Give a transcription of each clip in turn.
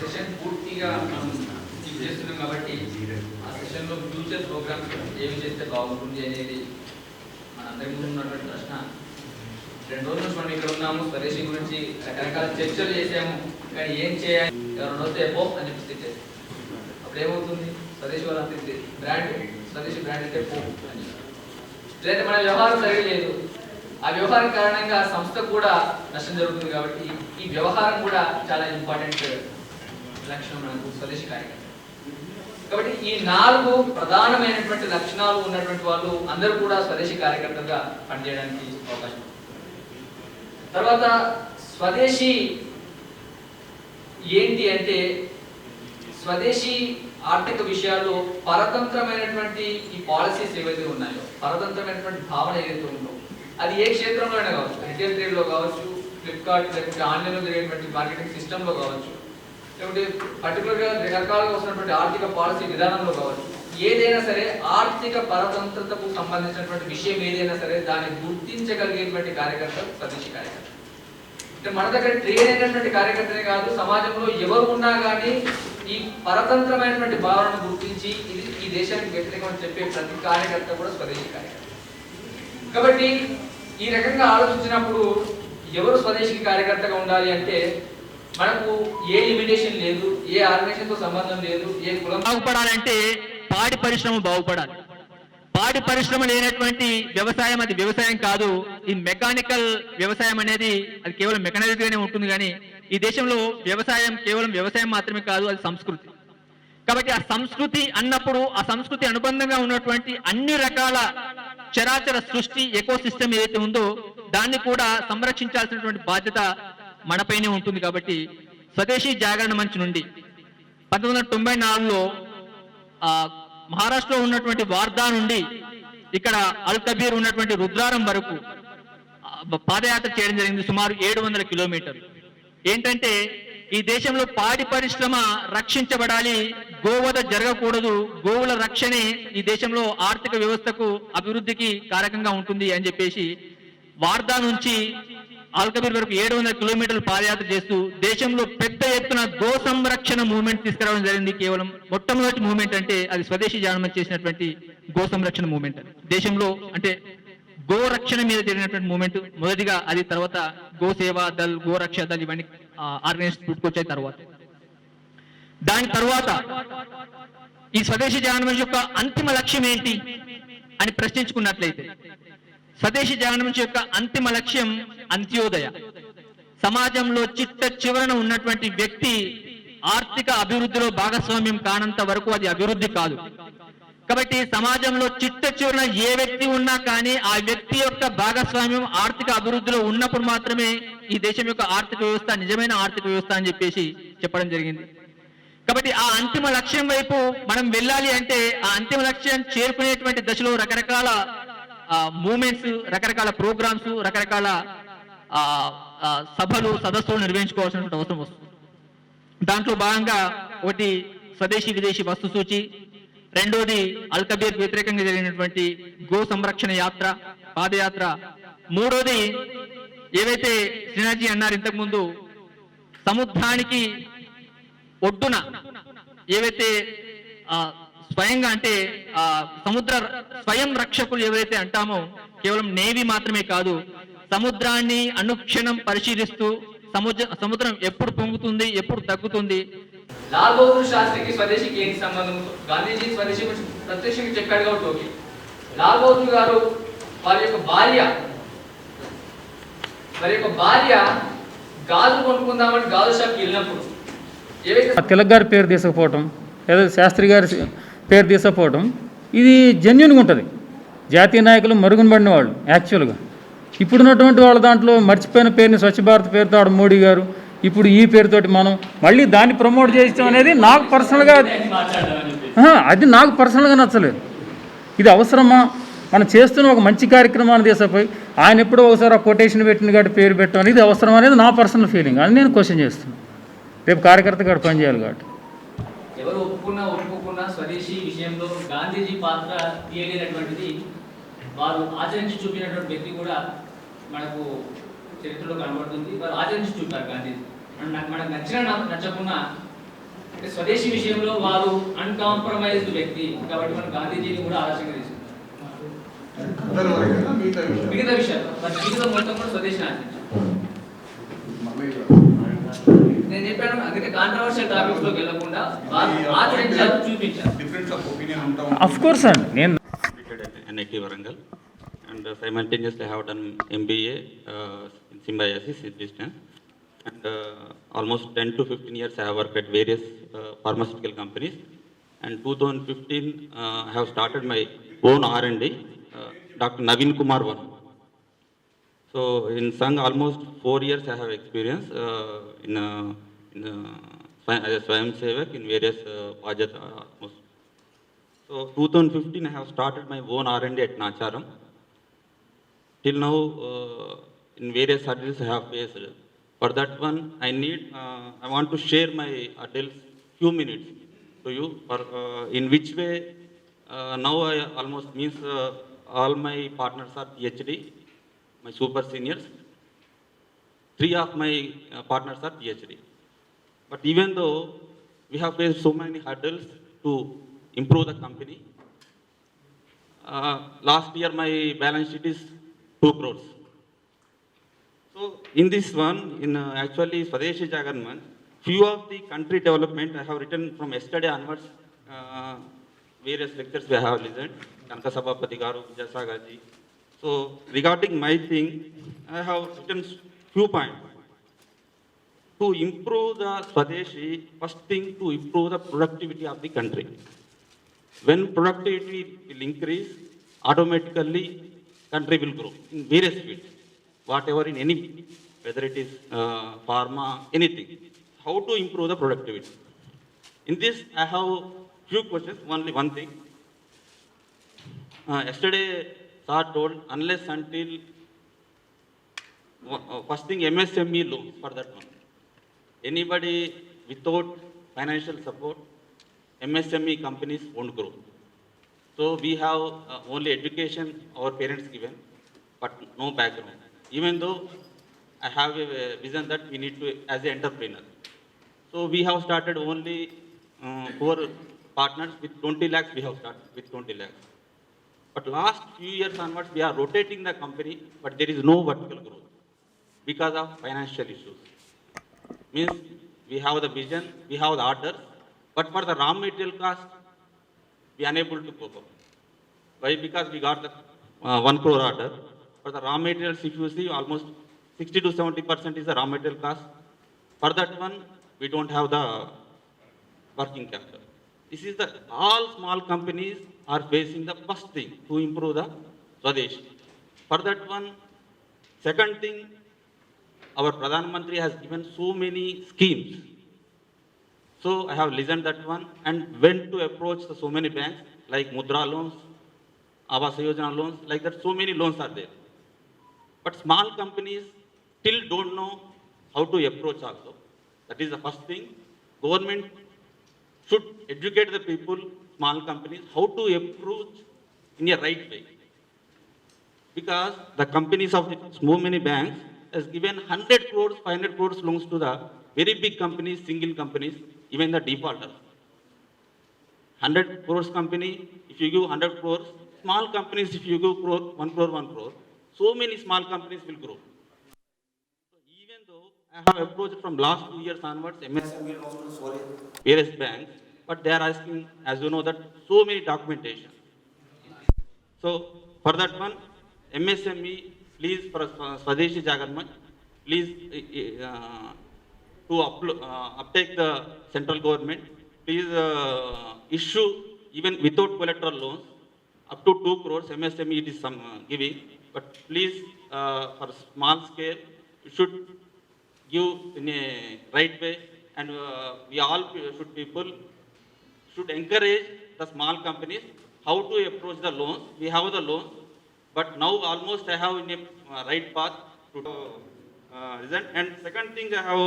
Session పూర్తిగా మనం చేస్తున్నాం కాబట్టి ఆ సెషన్లో ఫ్యూచర్ ప్రోగ్రామ్స్ ఏమి చేస్తే బాగుంటుంది అనేది మనందరి ముందు ఉన్నటువంటి ప్రశ్న. 2 రోజుల నుంచి మనం ఇక్కడ ఉన్నాము, స్వదేశీ గురించి రకరకాల చర్చలు చేసాము, కానీ ఏం చేయాలి, ఎవరైనా వస్తే పో అని చెప్పి అప్పుడు ఏమవుతుంది, స్వదేశీ వాళ్ళంతా బ్రాండ్, స్వదేశీ బ్రాండ్ అయితే పో అని. లేదా మన వ్యవహారం సరిగలేదు, ఆ వ్యవహారం కారణంగా సంస్థ కూడా నష్టం జరుగుతుంది. కాబట్టి ఈ వ్యవహారం కూడా చాలా ఇంపార్టెంట్ లక్షణం మనకు స్వదేశీ కార్యక్రమం. కాబట్టి ఈ 4 ప్రధానమైనటువంటి లక్షణాలు ఉన్నటువంటి వాళ్ళు అందరూ కూడా స్వదేశీ కార్యకర్తగా పనిచేయడానికి అవకాశం. తర్వాత స్వదేశీ ఏంటి అంటే, స్వదేశీ ఆర్థిక విషయాల్లో పరతంత్రమైనటువంటి ఈ పాలసీస్ ఏవైతే ఉన్నాయో, పరతంత్రమైనటువంటి భావన ఏదైతే ఉందో, అది ఏ క్షేత్రంలో అయినా కావచ్చు, రిటైల్ ట్రేడ్లో కావచ్చు, ఫ్లిప్కార్ట్ లేకపోతే ఆన్లైన్లో జరిగేటువంటి మార్కెటింగ్ సిస్టంలో కావచ్చు, లేకపోతే పర్టికులర్గా రకరకాలుగా వస్తున్నటువంటి ఆర్థిక పాలసీ విధానంలో కావచ్చు, ఏదైనా సరే ఆర్థిక పరతంత్రతకు సంబంధించినటువంటి విషయం ఏదైనా సరే దాన్ని గుర్తించగలిగేటువంటి కార్యకర్త స్వదేశీ కార్యకర్త. అంటే మన దగ్గర ట్రేడ్ అయినటువంటి కార్యకర్తనే కాదు, సమాజంలో ఎవరు ఉన్నా కానీ ఈ పరతంత్రమైనటువంటి భావనను గుర్తించి ఇది ఈ దేశానికి వ్యతిరేకం చెప్పే ప్రతి కార్యకర్త కూడా స్వదేశీ కార్యకర్త. కాబట్టి ఈ రకంగా ఆలోచించినప్పుడు ఎవరు స్వదేశీ కార్యకర్తగా ఉండాలి అంటే, మనకు ఏ లిమిటేషన్ లేదు, ఏ ఆర్గనైజేషన్ తో సంబంధం లేదు, ఏ కులం. బాగుపడాలంటే పాడి పరిశ్రమ బాగుపడాలి. పాడి పరిశ్రమ లేనటువంటి వ్యవసాయం అది వ్యవసాయం కాదు. ఈ మెకానికల్ వ్యవసాయం అనేది అది కేవలం మెకానికల్ గానే ఉంటుంది, కానీ ఈ దేశంలో వ్యవసాయం కేవలం వ్యవసాయం మాత్రమే కాదు, అది సంస్కృతి. కాబట్టి ఆ సంస్కృతి అన్నప్పుడు ఆ సంస్కృతి అనుబంధంగా ఉన్నటువంటి అన్ని రకాల చరాచర సృష్టి ఎకోసిస్టమ్ ఏదైతే ఉందో దాన్ని కూడా సంరక్షించాల్సినటువంటి బాధ్యత మనపైనే ఉంటుంది. కాబట్టి స్వదేశీ జాగరణ మంచ్ నుండి 1994లో మహారాష్ట్రలో ఉన్నటువంటి వార్దా నుండి ఇక్కడ అల్ కబీర్ ఉన్నటువంటి రుద్రారం వరకు పాదయాత్ర చేయడం జరిగింది, సుమారు 700 కిలోమీటర్లు. ఏంటంటే ఈ దేశంలో పాడి పరిశ్రమ రక్షించబడాలి, గోవధ జరగకూడదు, గోవుల రక్షణే ఈ దేశంలో ఆర్థిక వ్యవస్థకు అభివృద్ధికి కారకంగా ఉంటుంది అని చెప్పేసి వార్దా నుంచి ఆల్కబీర్ వరకు 700 కిలోమీటర్లు పాదయాత్ర చేస్తూ దేశంలో పెద్ద ఎత్తున గో సంరక్షణ మూవ్మెంట్ తీసుకురావడం జరిగింది. కేవలం మొట్టమొదటి మూవ్మెంట్ అంటే అది స్వదేశీ జాగరణ మంచ్ చేసినటువంటి గో సంరక్షణ మూవ్మెంట్. దేశంలో అంటే గో రక్షణ మీద జరిగినటువంటి మూవ్మెంట్ మొదటిగా, అది తర్వాత గో సేవా దళ్, గో రక్షా దళ్ ఇవన్నీ ఆర్గనైజేషన్ పుట్టుకొచ్చాయి. తర్వాత దాని తర్వాత ఈ స్వదేశీ జాగరణ మంచ్ యొక్క అంతిమ లక్ష్యం ఏంటి అని ప్రశ్నించుకున్నట్లయితే, స్వదేశీ జాగరణ మంచ్ యొక్క అంతిమ లక్ష్యం అంత్యోదయ. సమాజంలో చిట్ట చివరన ఉన్నటువంటి వ్యక్తి ఆర్థిక అభివృద్ధిలో భాగస్వామ్యం కానంత వరకు అది అభివృద్ధి కాదు. కాబట్టి సమాజంలో చిట్ట చివరన ఏ వ్యక్తి ఉన్నా కానీ ఆ వ్యక్తి యొక్క భాగస్వామ్యం ఆర్థిక అభివృద్ధిలో ఉన్నప్పుడు మాత్రమే ఈ దేశం యొక్క ఆర్థిక వ్యవస్థ నిజమైన ఆర్థిక వ్యవస్థ అని చెప్పేసి చెప్పడం జరిగింది. కాబట్టి ఆ అంతిమ లక్ష్యం వైపు మనం వెళ్ళాలి అంటే, ఆ అంతిమ లక్ష్యం చేరుకునేటువంటి దశలో రకరకాల మూమెంట్స్, రకరకాల ప్రోగ్రామ్స్, రకరకాల సభలు, సదస్సులు నిర్వహించుకోవాల్సిన అవసరం వస్తుంది. దాంట్లో భాగంగా ఒకటి స్వదేశీ విదేశీ వస్తు సూచి, రెండోది అల్ కబీర్ వ్యతిరేకంగా జరిగినటువంటి గో సంరక్షణ యాత్ర, పాదయాత్ర, మూడోది ఏవైతే శ్రీనాథ్జీ అన్నారు ఇంతకుముందు, సముద్రానికి ఒడ్డున ఏవైతే స్వయంగా అంటే సముద్ర స్వయం రక్షకులు ఎవరైతే అంటామో, కేవలం నేవీ మాత్రమే కాదు, సముద్రాన్ని అనుక్షణం పరిశీలిస్తూ సముద్రం ఎప్పుడు పొంగుతుంది, ఎప్పుడు తగ్గుతుంది. లాల్ బహదూర్ శాస్త్రికి స్వదేశీకి ఏంటి సంబంధం? గాంధీజీ స్వదేశీ ప్రత్యక్షంగా చెప్పాడు కాబట్టి ఓకే. లాల్ బహదూర్ గారు వారి యొక్క భార్య గాజు కొనుక్కుందామని గాజు షాప్కి వెళ్ళినప్పుడు తిలక్ గారి పేరు తీసుకుపోవటం, లేదా శాస్త్రి గారి పేరు తీసుకుపోవటం, ఇది జెన్యున్గా ఉంటుంది. జాతీయ నాయకులు మరుగునబడిన వాళ్ళు యాక్చువల్గా ఇప్పుడున్నటువంటి వాళ్ళ దాంట్లో మర్చిపోయిన పేరుని స్వచ్ఛ భారత్ పేరుతో ఆడ మోడీ గారు, ఇప్పుడు ఈ పేరుతోటి మనం మళ్ళీ దాన్ని ప్రమోట్ చేయడం అనేది నాకు పర్సనల్గా అది నాకు పర్సనల్గా నచ్చలేదు. ఇది అవసరమా? మనం చేస్తున్న ఒక మంచి కార్యక్రమాన్ని తీసపోయి ఆయన ఎప్పుడో ఒకసారి ఆ కొటేషన్ పెట్టిన కాటి పేరు పెట్టడం అనేది అవసరం అనేది నా పర్సనల్ ఫీలింగ్. అది నేను క్వశ్చన్ చేస్తున్నాను. రేపు కార్యకర్త కాడ పనిచేయాలి కాబట్టి. ఎవరు ఒప్పుకున్నా స్వదేశీ విషయంలో గాంధీజీ పాత్ర తీయలేనటువంటిది వారు ఆచరించి చూపినటువంటి వ్యక్తి కూడా మనకు చరిత్రలో కనబడుతుంది. వారు ఆచరించి చూపారు గాంధీజీ. మనకు నచ్చకున్నా స్వదేశీ విషయంలో వారు అన్కాంప్రమైజ్డ్ వ్యక్తి కాబట్టి మనం గాంధీజీని కూడా ఆదర్శంగా తీసుకుంటాం. మిగతా విషయాలు వారి జీవితం మొత్తం కూడా స్వదేశీ ఆచరించారు. నేను చెప్పాను అందుకే కాంట్రవర్షియల్ టాపిక్స్ లోకి వెళ్ళకుండా ఆచరించారు, చూపించారు. ఆఫ్ కోర్స్ అండి. నేను NIT Varangal and simultaneously have done MBA in symbiosis in business and almost 10 to 15 years I have worked at various pharmaceutical companies and 2015 I have started my own R&D, Dr. Naveen Kumar One. So in Sangh almost 4 years I have experience in as a Swayam Sevak in various Bhagya almost. So 2015 I have started my own R&D at Nacharam. Till now in various hurdles I have faced. For that one I want to share my hurdles few minutes to you for in which way now I almost means all my partners are PhD, my super seniors. 3 of my partners are PhD. But even though we have faced so many hurdles to improve the company, last year my balance sheet is 2 crores. So in this one, in actually Swadesh Jagaran Manch, few of the country development I have written from yesterday onwards, various lectures we have listened, Konda garu, Jasagaji. So regarding my thing, I have written few points. To improve the Swadeshi, first thing to improve the productivity of the country. When productivity will increase, automatically country will grow in various fields, whatever in any, whether it is pharma, anything. How to improve the productivity? In this, I have few questions. Only one thing. Yesterday, Sir told unless until first thing MSME loans for that one. Anybody without financial support, MSME companies won't grow. So we have only education our parents given, but no background. Even though I have a vision that we need to as an entrepreneur. So we have started only 4 partners with 20 lakhs. We have started with 20 lakhs. But last few years onwards, we are rotating the company, but there is no vertical growth because of financial issues. Means we have the vision, we have the orders, but for the raw material cost, we are unable to cope up. Why? Because we got the 1 crore order. For the raw materials, if you see, almost 60 to 70% is the raw material cost. For that one, we don't have the working capital. This is the all small companies are facing the first thing to improve the Swadesh. For that one, second thing, our Pradhan Mantri has given so many schemes. So I have listened that one and went to approach the so many banks like Mudra loans, Awas Yojana loans, like that so many loans are there. But small companies still don't know how to approach also. That is the first thing. Government should educate the people, small companies, how to approach in a right way. Because the companies of the so many banks has given 100 crores, 500 crores loans to the very big companies, single companies, even the defaulters. 100 crores company, if you give 100 crores, small companies, if you give 1 crore, so many small companies will grow. So even though I have approached from last 2 years onwards, MSME loans, various banks, but they are asking, as you know, that so many documentation. So for that one, MSME, please, for Swadesh Jagaran Manch, please to uptake the central government, please issue even without collateral loans up to 2 crores. MSME it is some giving, but please for small scale, we should give in a right way, and we all people should encourage the small companies how to approach the loans. We have the loans, but now almost I have in a right path to result. And second thing I have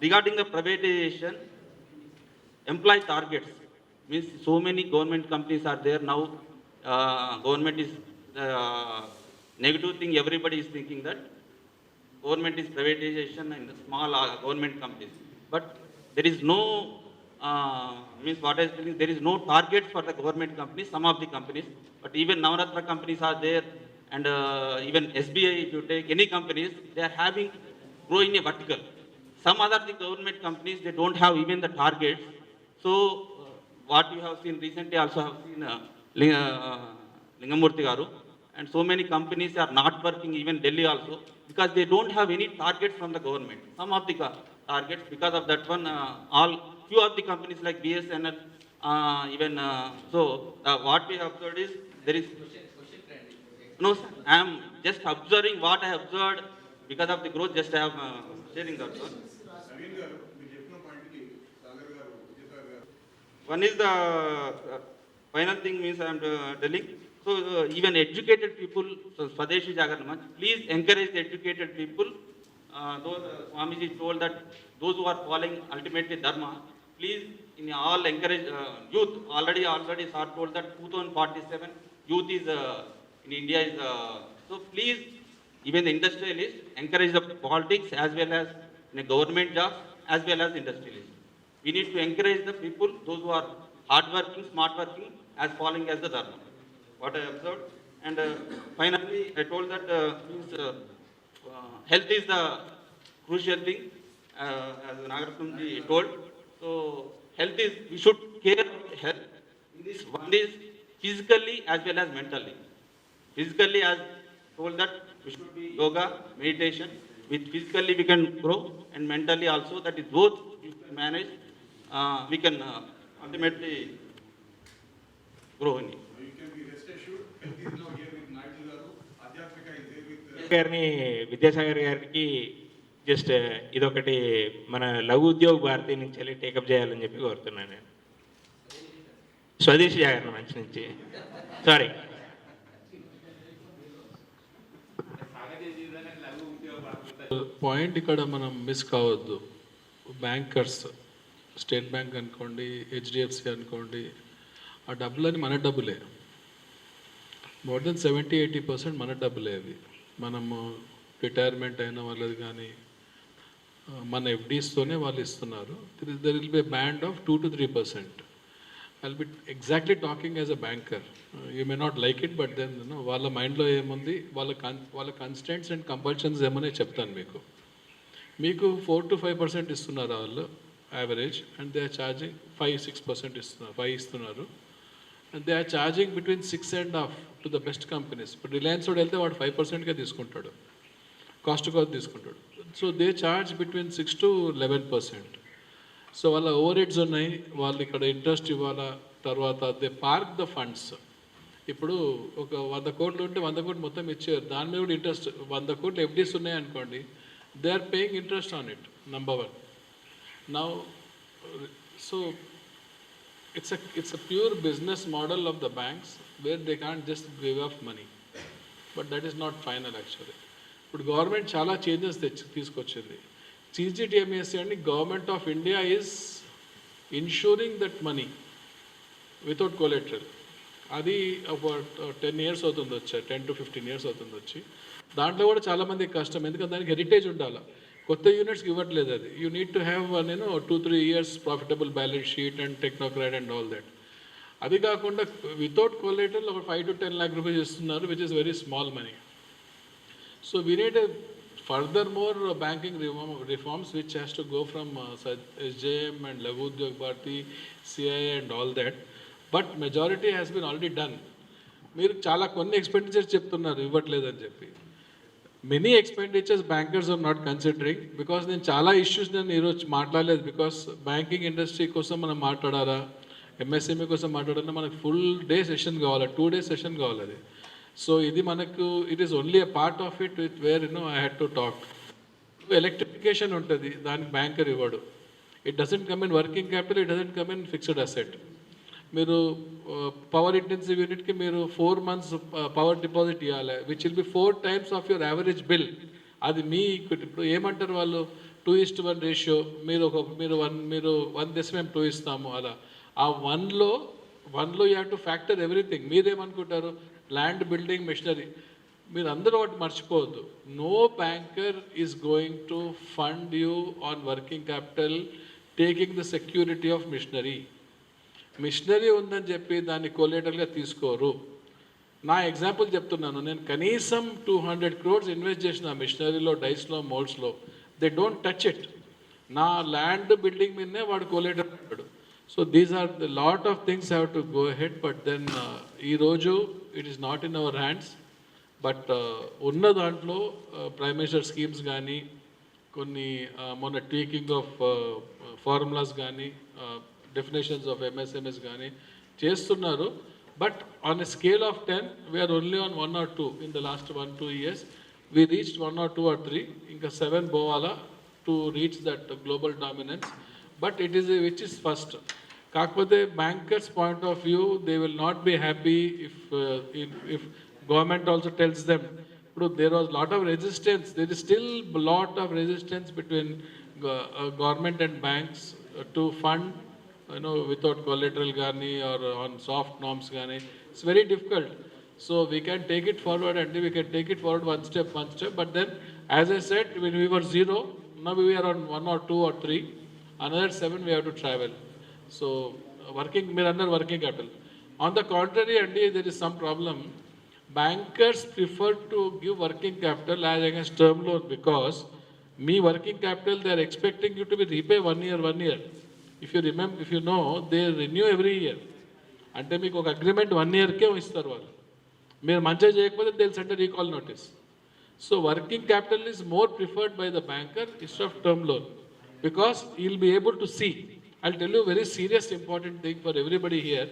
regarding the privatization, employee targets means so many government companies are there now. Government is negative thing. Everybody is thinking that government is privatization and the small government companies. But there is no, means what I was telling, there is no target for the government companies, some of the companies, but even Navaratna companies are there, and even SBI, if you take any companies, they are having growing a vertical. Some other the government companies, they don't have even the targets. So what you have seen recently, also have seen Lingamurthy Garu, and so many companies are not working, even Delhi also, because they don't have any targets from the government. Some of the targets, because of that one, all few of the companies like BSNL, even what we have observed is there is no. Sir, I am just observing what I observed because of the growth. Just I am sharing that one. One is the final thing means I am telling. So even educated people, so Swadesh Jagaran Manch, please encourage the educated people. Those Swamiji told that those who are following ultimately Dharma, please in all encourage youth. Already sir told that 2047 youth is in India is so please even the industrialists encourage the politics as well as in a government jobs as well as industrialists. We need to encourage the people, those who are hardworking, smart working, as following as the Dharma. What I observed. And finally, I told that health is the crucial thing, as Nagarapamji told. So health is, we should care about health. This one is physically as well as mentally. Physically, as told that we should be yoga, meditation. With physically we can grow, and mentally also, that is both if we manage, we can ultimately grow in it. గారిని విద్యాసాగర్ గారికి just ఇదొకటి మన లఘు ఉద్యోగ భారతి నుంచి వెళ్ళి take up చేయాలని చెప్పి కోరుతున్నాను నేను. స్వదేశీ జాగరణ మంచి నుంచి సారీ పాయింట్ ఇక్కడ మనం మిస్ కావద్దు. బ్యాంకర్స్, స్టేట్ బ్యాంక్ అనుకోండి, హెచ్డిఎఫ్సి అనుకోండి, ఆ డబ్బులని మన డబ్బులే. మోర్ దెన్ 70-80% మన డబ్బులే అవి. మనము రిటైర్మెంట్ అయిన వాళ్ళది కానీ మన ఎఫ్డీస్తోనే వాళ్ళు ఇస్తున్నారు. There will be banned of 2-3%. I'll be exactly talking as a banker. You may not like it, but then వాళ్ళ మైండ్లో ఏముంది, వాళ్ళ కన్స్టెంట్స్ అండ్ కంపల్షన్స్ ఏమనే చెప్తాను మీకు. మీకు 4-5% ఇస్తున్నారు వాళ్ళు average, and they are charging 5-6% ఇస్తున్నారు, 5 ఇస్తున్నారు. And they are charging between 6.5 to the best companies. ఇప్పుడు రిలయన్స్ వాడు వెళ్తే వాడు 5%కే తీసుకుంటాడు, కాస్ట్ తీసుకుంటాడు. So they charge between 6-11%. So వాళ్ళ ఓవర్ హెడ్స్ ఉన్నాయి, వాళ్ళు ఇక్కడ ఇంట్రెస్ట్ ఇవ్వాలా. తర్వాత దే పార్క్ ద ఫండ్స్. ఇప్పుడు ఒక 100 కోట్లు ఉంటే 100 కోట్లు మొత్తం ఇచ్చారు, దాని మీద కూడా ఇంట్రెస్ట్. 100 కోట్లు ఎఫ్డీస్ ఉన్నాయనుకోండి, they are paying interest on it, number 1. Now so it's a pure business model of the banks where they can't just give off money, but that is not final actually. ఇప్పుడు government చాలా changes తీసుకొచ్చింది. CGTMSC and Government of India is ensuring that money without collateral. అది about 10 years అవుతుంది వచ్చి, 10-15 years అవుతుంది వచ్చి. దాంట్లో కూడా చాలామంది కష్టం, ఎందుకంటే దానికి హెరిటేజ్ ఉండాలి. కొత్త యూనిట్స్కి ఇవ్వట్లేదు అది. You need to have 2-3 years profitable balance sheet and technocrat and all that. అది కాకుండా వితౌట్ కోలేటరల్ ఒక 5-10 lakh rupees ఇస్తున్నారు, which is very small money. So we need furthermore banking reforms which has to go from SJM and Laghu Udyog Bharati, CA and all that, but majority has been already done. మీరు చాలా కొన్ని expenditures చెప్తున్నారు ఇవ్వట్లేదని చెప్పి. Many expenditures bankers are not considering, because నేను చాలా issues నేను ఈరోజు మాట్లాడలేదు. బికాస్ బ్యాంకింగ్ ఇండస్ట్రీ కోసం మనం మాట్లాడాలా, MSME కోసం మాట్లాడాలా, మనకు ఫుల్ డే సెషన్ కావాలి, 2 days సెషన్ కావాలి. అది సో ఇది మనకు it is only a part of it where I had to talk. Electrification ఉంటుంది, దానికి బ్యాంకర్ ఇవ్వడు. It doesn't come in working capital, it doesn't come in fixed asset. మీరు power intensive యూనిట్కి మీరు 4 months పవర్ డిపాజిట్ ఇవ్వాలి, which will be 4 times of your average bill. అది మీ ఇప్పుడు ఏమంటారు వాళ్ళు 2:1 రేషియో, మీరు 1 దశ మేము 2 ఇస్తాము అలా. ఆ వన్లో you have to factor everything. మీరేమనుకుంటారు ల్యాండ్, బిల్డింగ్, మెషినరీ, మీరు అందరూ ఒకటి మర్చిపోవద్దు. No banker is going to fund you on working capital taking the security of machinery. Machinery ఉందని చెప్పి దాన్ని కొలేటర్గా తీసుకోరు. నా ఎగ్జాంపుల్ చెప్తున్నాను, నేను కనీసం 200 crores ఇన్వెస్ట్ చేసిన మిషనరీలో, డైస్లో, మోల్డ్స్లో. They don't touch it. నా ల్యాండ్, బిల్డింగ్ మీదనే వాడు కొలేటర్ అంటాడు. So these are the lot of things have to go head. But then ఈరోజు it is not in our hands. But ఉన్న దాంట్లో ప్రైమ్ మినిస్టర్ స్కీమ్స్ కానీ, కొన్ని మొన్న ట్వీకింగ్ ఆఫ్ ఫార్ములాస్ కానీ, డెఫినేషన్స్ ఆఫ్ MSMEs కానీ చేస్తున్నారు. But on a scale of 10 we are only on 1 or 2 in the last 1-2 years. We reached 1 or 2 or 3, ఇంకా 7 పోవాలా to reach that global dominance. But it is which is first. కాకపోతే bankers point of view, they will not be happy if government also tells them. ఇప్పుడు there was lot of resistance, there is still lot of resistance between government and banks to fund without collateral gaani or on soft norms gaani. It's very difficult. So we can take it forward, and we can take it forward one step. But then, as I said, when we were 0, now we are on 1 or 2 or 3. Another 7 we have to travel. So we're under working capital. On the contrary, and there is some problem. Bankers prefer to give working capital as against term loan, because me working capital, they are expecting you to be repay 1 year. If you remember, if you know, they renew every year. అంటే మీకు ఒక agreement 1 yearకే ఇస్తారు వాళ్ళు. మీరు మంచిగా చేయకపోతే they will send recall notice. So working capital is more preferred by the banker instead of term loan, because you will be able to see. I tell you very serious important thing for everybody here.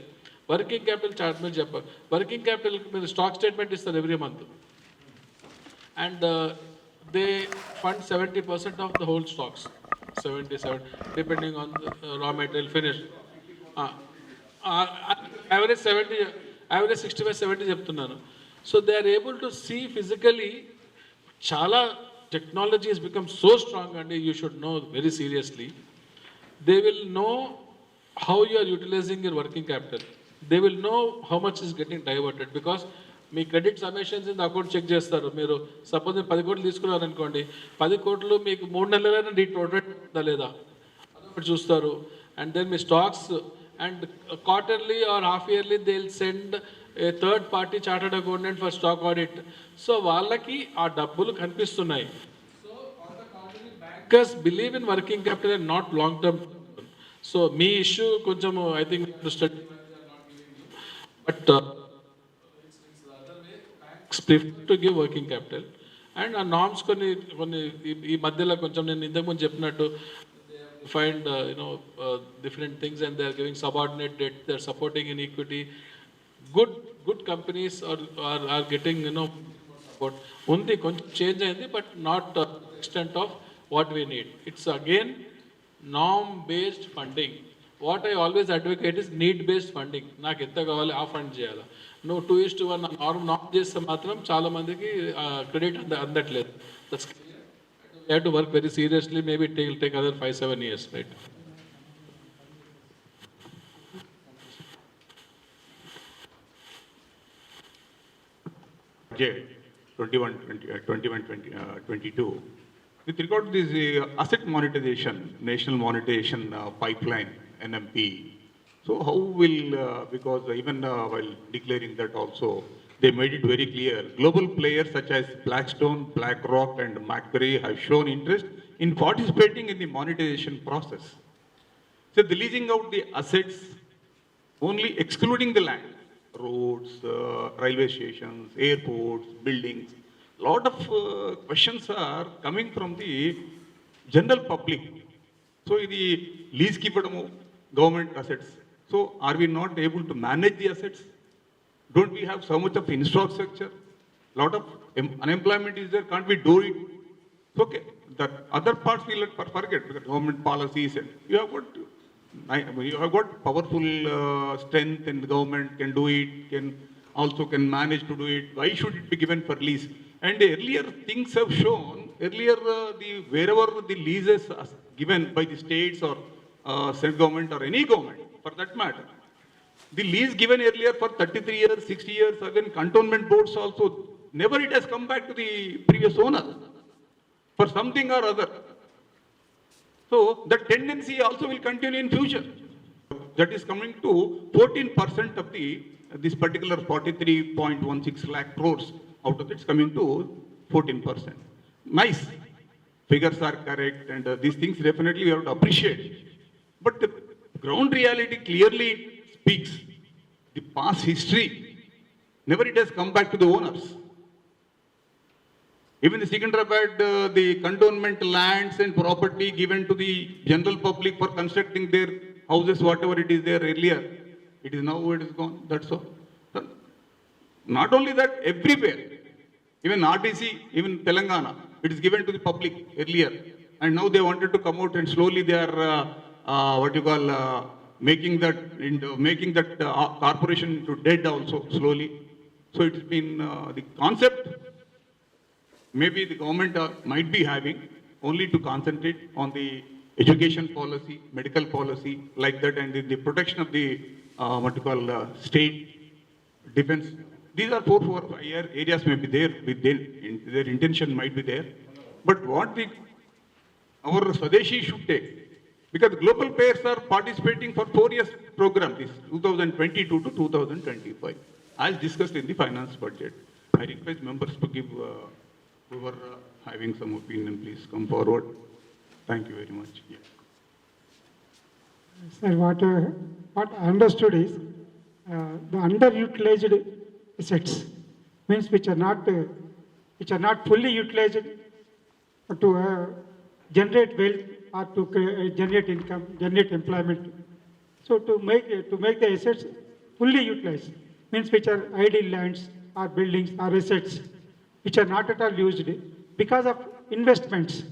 Working capital chart మీరు చెప్పారు. Working capital మీరు stock statement ఇస్తారు every month, and they fund 70% of the whole stocks. 77 depending on the raw material finished. Average 70, average 65-70 చెప్తున్నాను. So they are able to see physically. చాలా technology has become so strong, and you should know very seriously. They will know how you are utilizing your working capital. They will know how much is getting diverted, because మీ credit summations in account check చేస్తారు. మీరు suppose 10 కోట్లు తీసుకున్నారు అనుకోండి, 10 కోట్లు మీకు 3 నెలలైనా rotate అవుతుందా లేదా అదొకటి చూస్తారు. అండ్ దెన్ మీ stocks, and quarterly or half yearly they will send a third party chartered accountant for stock audit. So వాళ్ళకి ఆ డబ్బులు కనిపిస్తున్నాయి. So bankers believe in working capital and not long term. So మీ issue కొంచెం I think study, but prefer to give working capital. And ఆ norms కొన్ని ఈ మధ్యలో కొంచెం నేను ఇంతకుముందు చెప్పినట్టు find different things, and they are giving subordinate debt, they are supporting in equity. Good companies are getting support. Undi koncham change ayindi, but not extent of what we need. It's again norm based funding. What I always advocate is need based funding. నాకు ఎంత కావాలి ఆ fund చేయాలి. నువ్వు 2:1 norm చేస్తే మాత్రం చాలా మందికి క్రెడిట్ అందట్లేదు. That's you have to work very seriously. Maybe it will take another 5-7 years, right? Budget 21-22. With regard to this asset monetization, national monetization pipeline, NMP, so how will, because even while declaring that also, they made it very clear, global players such as Blackstone, BlackRock and Macquarie have shown interest in participating in the monetization process. So the leasing out the assets, only excluding the land, roads, railway stations, airports, buildings. Lot of questions are coming from the general public. So the lease keepadamu government assets. So are we not able to manage the assets? Don't we have so much of infrastructure? Lot of unemployment is there, can't we do it? Okay, the other parts we let forget, because government policies, and you have got powerful strength, and the government can do it, can manage to do it. Why should it be given for lease? And earlier things have shown, wherever the leases are given by the states or central government or any government for that matter, the lease given earlier for 33 years, 60 years, again cantonment boards also, never it has come back to the previous owner for something or other. So the tendency also will continue in future. That is coming to 14% of this particular 43.16 lakh crores. Out of it's coming to 14%. Nice. Figures are correct, and these things definitely we have to appreciate. But the ground reality clearly speaks. The past history, never it has come back to the owners. Even the Secunderabad, the cantonment lands and property given to the general public for constructing their houses, whatever it is there earlier, it is gone, that's all. Not only that, everywhere, even RTC, even Telangana, it is given to the public earlier. And now they wanted to come out and slowly they are, making that corporation into dead also, slowly. So it's been, the concept, maybe the government might be having only to concentrate on the education policy, medical policy, like that, and the protection of the state defense. These are 4 or 5 areas may be there, their intention might be there. But what our Swadeshi should take, because global players are participating for 4 years program, this 2022 to 2025, as discussed in the finance budget. I request members to give, whoever having some opinion, please come forward. Thank you very much. Yeah. Sir, what I understood is the underutilized assets means which are not fully utilized to generate wealth or to generate income, generate employment. So to make the assets fully utilized means which are idle lands or buildings or assets which are not at all used because of investments.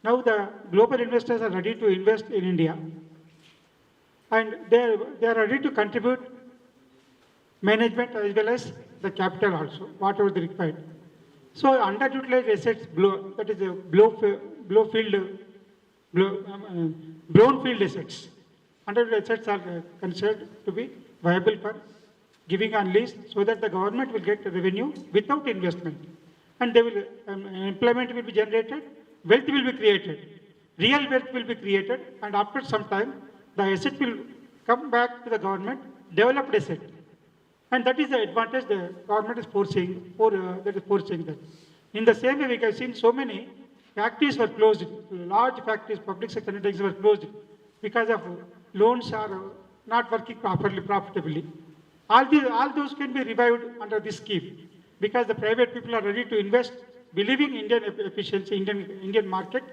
Now the global investors are ready to invest in India, and they are ready to contribute management as well as the capital also, whatever they require. So underutilized assets, that is a brownfield assets. Underutilized assets are considered to be viable for giving on lease, so that the government will get revenue without investment, and they will employment will be generated, wealth will be created, real wealth will be created, and after some time the asset will come back to the government, developed asset. And that is the advantage the government is foreseeing that. In the same way, we have seen so many factories were closed, large factories, public sector undertakings were closed because of loans are not working profitably. All those can be revived under this scheme, because the private people are ready to invest, believing Indian efficiency, Indian market,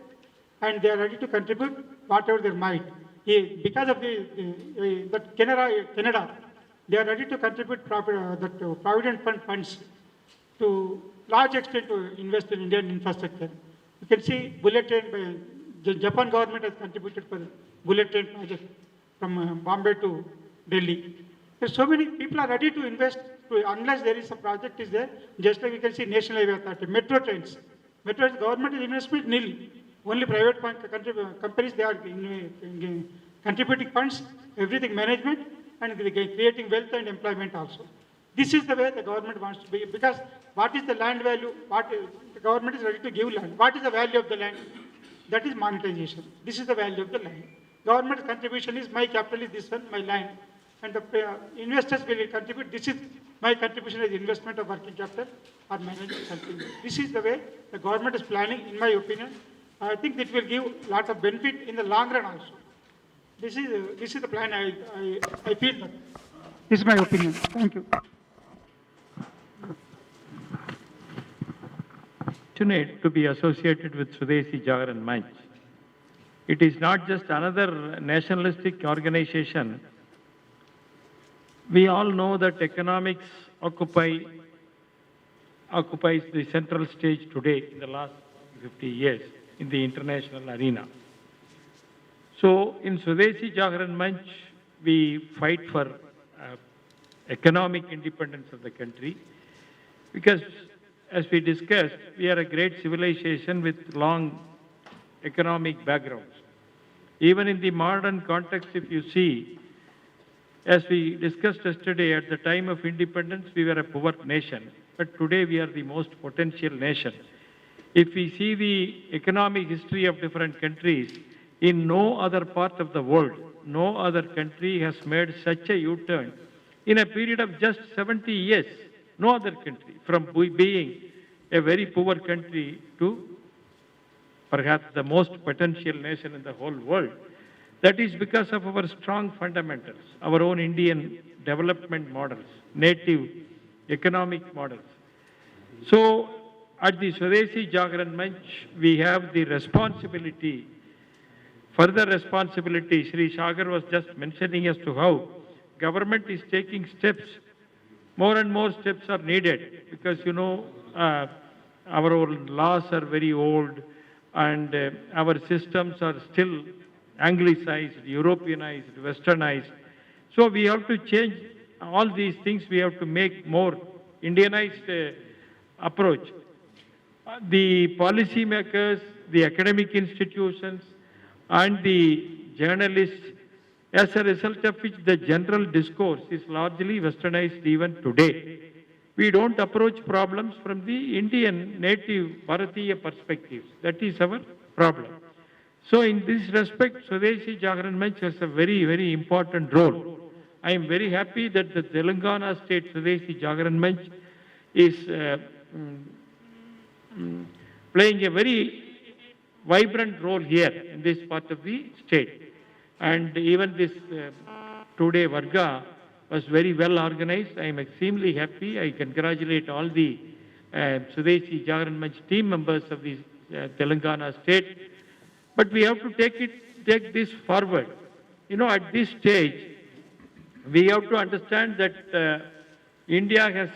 and they are ready to contribute whatever they might. Because of that Canada, they are ready to contribute provident fund funds to large extent to invest in Indian infrastructure. You can see bullet train by the Japan government has contributed for the bullet train project from Bombay to Delhi. There's so many people are ready to invest unless there is a project is there. Just like we can see National Highway Authority, metro trains. Metro government is investment nil. Only private companies they are contributing funds, everything management, and creating wealth and employment also. This is the way the government wants to be, because what is the land value? The government is ready to give land. What is the value of the land? That is monetization. This is the value of the land. Government contribution is my capital is this one, my land, and the investors will contribute. This is my contribution as investment of working capital or management something. This is the way the government is planning, in my opinion. I think it will give a lot of benefit in the long run also. This is the plan. I feel that. This is my opinion. Thank you. Fortunate to be associated with Swadesh Jagaran Manch. It is not just another nationalistic organization. We all know that economics occupy, occupies the central stage today in the last 50 years in the international arena. So in Swadesh Jagaran Manch, we fight for economic independence of the country because, as we discussed, we are a great civilization with long economic backgrounds. Even in the modern context, if you see, as we discussed yesterday, at the time of independence, we were a poor nation, but today we are the most potential nation. If we see the economic history of different countries, in no other part of the world, no other country has made such a U-turn in a period of just 70 years. No other country, from being a very poor country to perhaps the most potential nation in the whole world. That is because of our strong fundamentals, our own Indian development models, native economic models. So at the Swadesh Jagaran Manch, we have the responsibility, further responsibility. Sri Sagar was just mentioning as to how government is taking steps. More and more steps are needed because, you know, our old laws are very old and our systems are still Anglicized, Europeanized, Westernized. So we have to change all these things. We have to make more Indianized approach. The policy makers, the academic institutions, and the journalists, as a result of which the general discourse is largely westernized even today. We don't approach problems from the Indian native Bharatiya perspectives. That is our problem. So in this respect, Swadesh Jagaran Manch has a very, very important role. I am very happy that the Telangana State Swadesh Jagaran Manch is playing a very vibrant role here in this part of the state. And even this today Varga was very well organized. I am extremely happy. I congratulate all the Swadesh Jagaran Manch team members of the Telangana state. But we have to take this forward. You know, at this stage, we have to understand that India has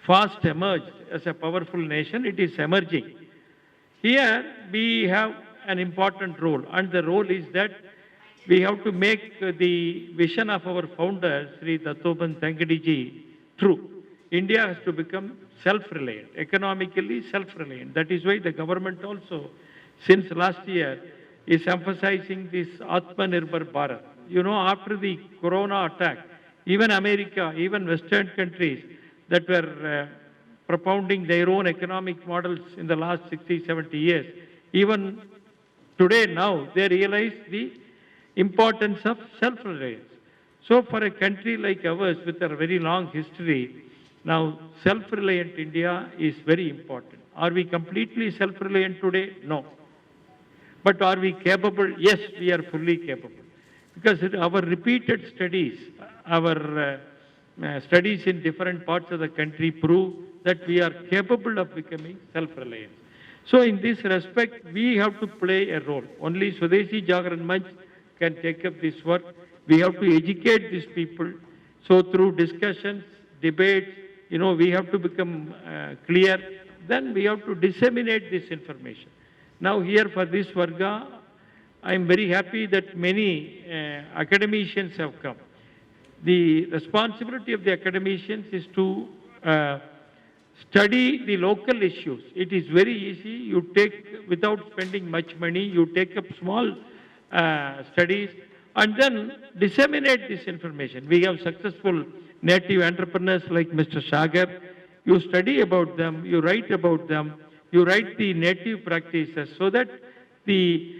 fast emerged as a powerful nation. It is emerging. Here, we have an important role, and the role is that we have to make the vision of our founder, Sri Dattoband Thangadiji, true. India has to become self-reliant, economically self-reliant. That is why the government also, since last year, is emphasizing this Atmanirbhar Bharat. You know, after the corona attack, even America, even Western countries that were propounding their own economic models in the last 60, 70 years, even today now, they realize the importance of self-reliance. So for a country like ours with a very long history, now self-reliant India is very important. Are we completely self-reliant today? No. But are we capable? Yes, we are fully capable. Because our repeated studies, our studies in different parts of the country prove that we are capable of becoming self-reliant. So in this respect, we have to play a role. Only Swadesh Jagaran Manch can take up this work. We have to educate these people. So through discussions, debates, you know, we have to become clear. Then we have to disseminate this information. Now here for this Varga, I am very happy that many academicians have come. The responsibility of the academicians is to study the local issues. It is very easy. You take, without spending much money, you take up small studies and then disseminate this information. We have successful native entrepreneurs like Mr. Sagar. You study about them, you write about them, you write the native practices so that the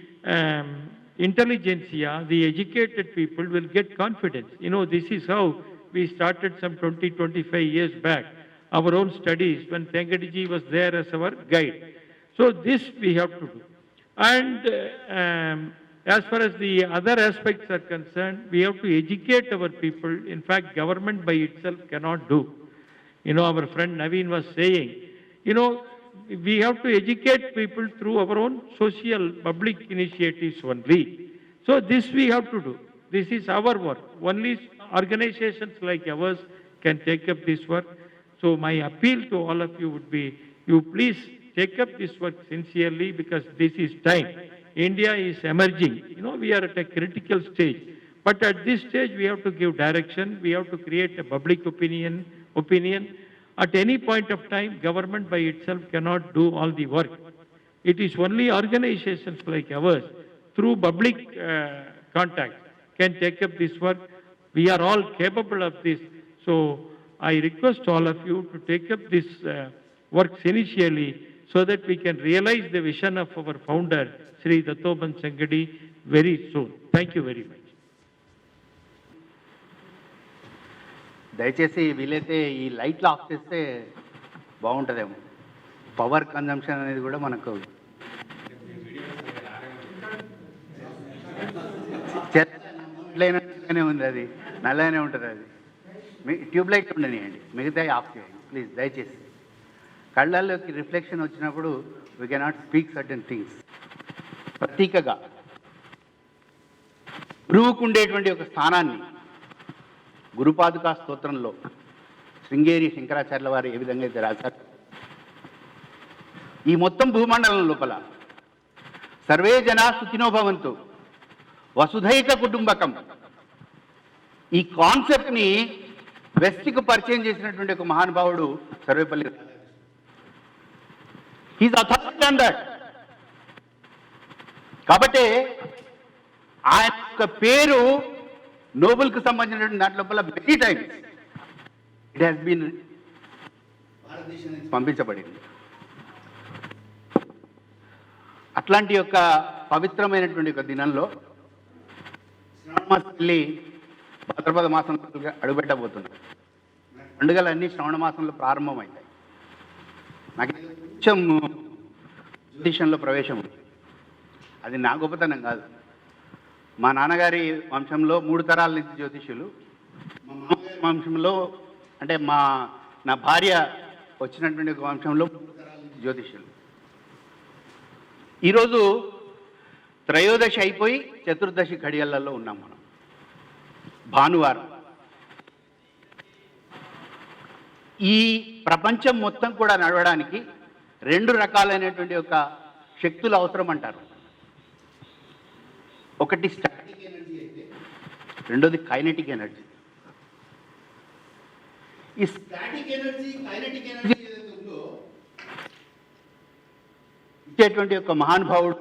intelligentsia, the educated people will get confidence. You know, this is how we started some 20, 25 years back, our own studies when Thangadiji was there as our guide. So this we have to do. And as far as the other aspects are concerned, we have to educate our people. In fact, government by itself cannot do. You know, our friend Naveen was saying, you know, we have to educate people through our own social public initiatives only. So this we have to do. This is our work. Only organizations like ours can take up this work. So my appeal to all of you would be, you please take up this work sincerely, because this is time. India is emerging. You know, we are at a critical stage. But at this stage, we have to give direction. We have to create a public opinion. At any point of time, government by itself cannot do all the work. It is only organizations like ours, through public contact, can take up this work. We are all capable of this. So I request all of you to take up this works initially, so that we can realize the vision of our founder, Sri Dattoban Sangadi, very soon. Thank you very much. దయచేసి వీలైతే ఈ లైట్లు of చేస్తే బాగుంటుందేమో. Power consumption అనేది కూడా మనకు లైనగానే ఉంది, అది నల్లగానే ఉంటుంది. అది మీ ట్యూబ్ లైట్ ఉండనియండి, మిగతా ఆఫ్ చేయండి ప్లీజ్ దయచేసి. కళ్ళల్లోకి రిఫ్లెక్షన్ వచ్చినప్పుడు we cannot speak certain things. ప్రతీకగా గురువుకు ఉండేటువంటి ఒక స్థానాన్ని గురుపాదుకా స్తోత్రంలో శృంగేరి శంకరాచార్యుల వారు ఏ విధంగా అయితే రాశారు, ఈ మొత్తం భూమండలం లోపల సర్వే జనా సుఖినో భవంతు వసుధైక కుటుంబకం, ఈ కాన్సెప్ట్ని వెస్ట్కి పరిచయం చేసినటువంటి ఒక మహానుభావుడు Sarvepalli. He's authority on that. కాబట్టి ఆయన యొక్క పేరు నోబెల్కి సంబంధించినటువంటి దాంట్ లోపల many times it has been భారతదేశానికి పంపించబడింది. అట్లాంటి యొక్క పవిత్రమైనటువంటి ఒక దినంలో శ్రావణ మాసం వెళ్ళి భాద్రపద మాసంలో అడుగుపెట్టబోతుంది. పండుగలన్నీ శ్రావణ మాసంలో ప్రారంభమవుతాయి. నాకు కొంచెం జ్యోతిషంలో ప్రవేశం ఉంది. అది నా గొప్పతనం కాదు. మా నాన్నగారి వంశంలో 3 తరాల నుంచి జ్యోతిష్యులు, మా మామగారి వంశంలో అంటే నా భార్య వచ్చినటువంటి ఒక వంశంలో 3 తరాల నుంచి జ్యోతిష్యులు. ఈరోజు త్రయోదశి అయిపోయి చతుర్దశి ఘడియలలో ఉన్నాం మనం. భానువారం. ఈ ప్రపంచం మొత్తం కూడా నడవడానికి 2 రకాలైనటువంటి ఒక శక్తులు అవసరం అంటారు. ఒకటి స్టాటిక్ ఎనర్జీ అయితే, రెండోది కైనెటిక్ ఎనర్జీ. ఈ స్టాటిక్ ఎనర్జీ కైనెటిక్ ఎనర్జీ ఏదైతే ఉందో ఇచ్చేటువంటి ఒక మహానుభావుడు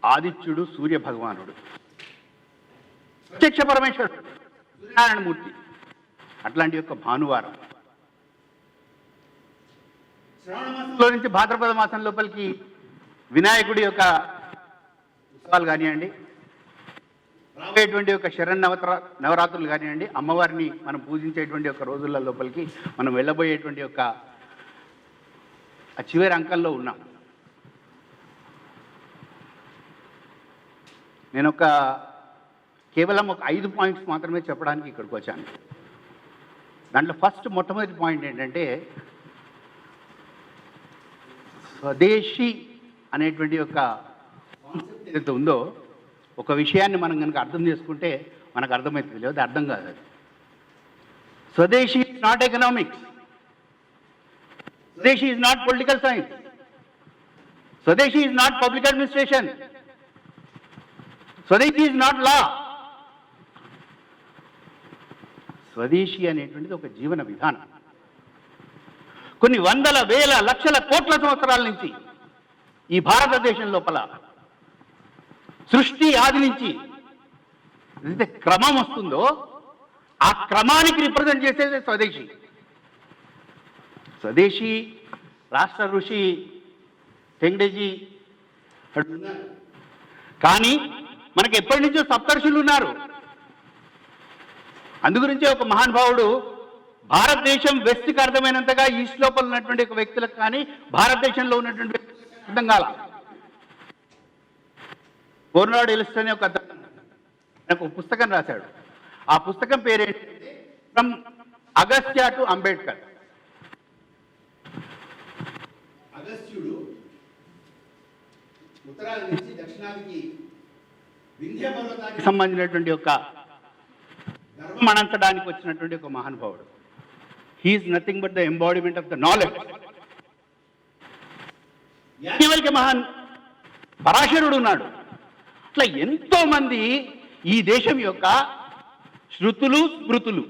ఆదిత్యుడు, సూర్య భగవానుడు, ప్రత్యక్ష పరమేశ్వరుడు, సూర్యనారాయణమూర్తి. అట్లాంటి యొక్క భానువారం శ్రావణ మాసంలో నుంచి భాద్రపద మాసం లోపలికి వినాయకుడి యొక్క ఉత్సవాలు కానివ్వండి, రాబోయేటువంటి ఒక నవరాత్రులు కానివ్వండి, అమ్మవారిని మనం పూజించేటువంటి ఒక రోజుల లోపలికి మనం వెళ్ళబోయేటువంటి ఒక ఆ చివరి అంకంలో ఉన్నాం. నేను కేవలం ఒక 5 పాయింట్స్ మాత్రమే చెప్పడానికి ఇక్కడికి వచ్చాను. దాంట్లో మొట్టమొదటి పాయింట్ ఏంటంటే, స్వదేశీ అనేటువంటి ఒక కాన్సెప్ట్ ఏదైతే ఉందో, ఒక విషయాన్ని మనం కనుక అర్థం చేసుకుంటే మనకు అర్థమవుతుంది. లేదా అర్థం కాదు. అది స్వదేశీ ఇస్ నాట్ ఎకనామిక్స్, స్వదేశీ ఇస్ నాట్ పొలిటికల్ సైన్స్, స్వదేశీ ఇస్ నాట్ పబ్లిక్ అడ్మినిస్ట్రేషన్, స్వదేశీ ఇస్ నాట్ లా. స్వదేశీ అనేటువంటిది ఒక జీవన విధానం. కొన్ని వందల వేల లక్షల కోట్ల సంవత్సరాల నుంచి ఈ భారతదేశం లోపల సృష్టి ఆది నుంచి ఏదైతే క్రమం వస్తుందో ఆ క్రమానికి రిప్రజెంట్ చేసేది స్వదేశీ. స్వదేశీ రాష్ట్ర ఋషి టెంగ్డేజీ కానీ మనకి ఎప్పటి నుంచో సప్తర్షులు ఉన్నారు. అందుగురించే ఒక మహానుభావుడు భారతదేశం వెస్ట్కి అర్థమైనంతగా ఈస్ట్ లోపల ఉన్నటువంటి ఒక వ్యక్తులకు కానీ భారతదేశంలో ఉన్నటువంటి అర్థం కాల. కోర్నాడ్ ఎలిస్ట్ అనే ఒక నాకు పుస్తకం రాశాడు. ఆ పుస్తకం పేరేంటంటే ఫ్రమ్ అగస్త్య టు అంబేద్కర్. అగస్త్యుడు ఉత్తరాది నుంచి దక్షిణాదికి వింధ్య పర్వతానికి సంబంధించినటువంటి ఒక ధర్మ మణంచడానికి వచ్చినటువంటి ఒక మహానుభావుడు. He's nothing but the embodiment of the knowledge. Yajnavalkya మహాన్ పరాశరుడు ఉన్నాడు. అట్లా ఎంతో మంది ఈ దేశం యొక్క శృతులు స్మృతులు.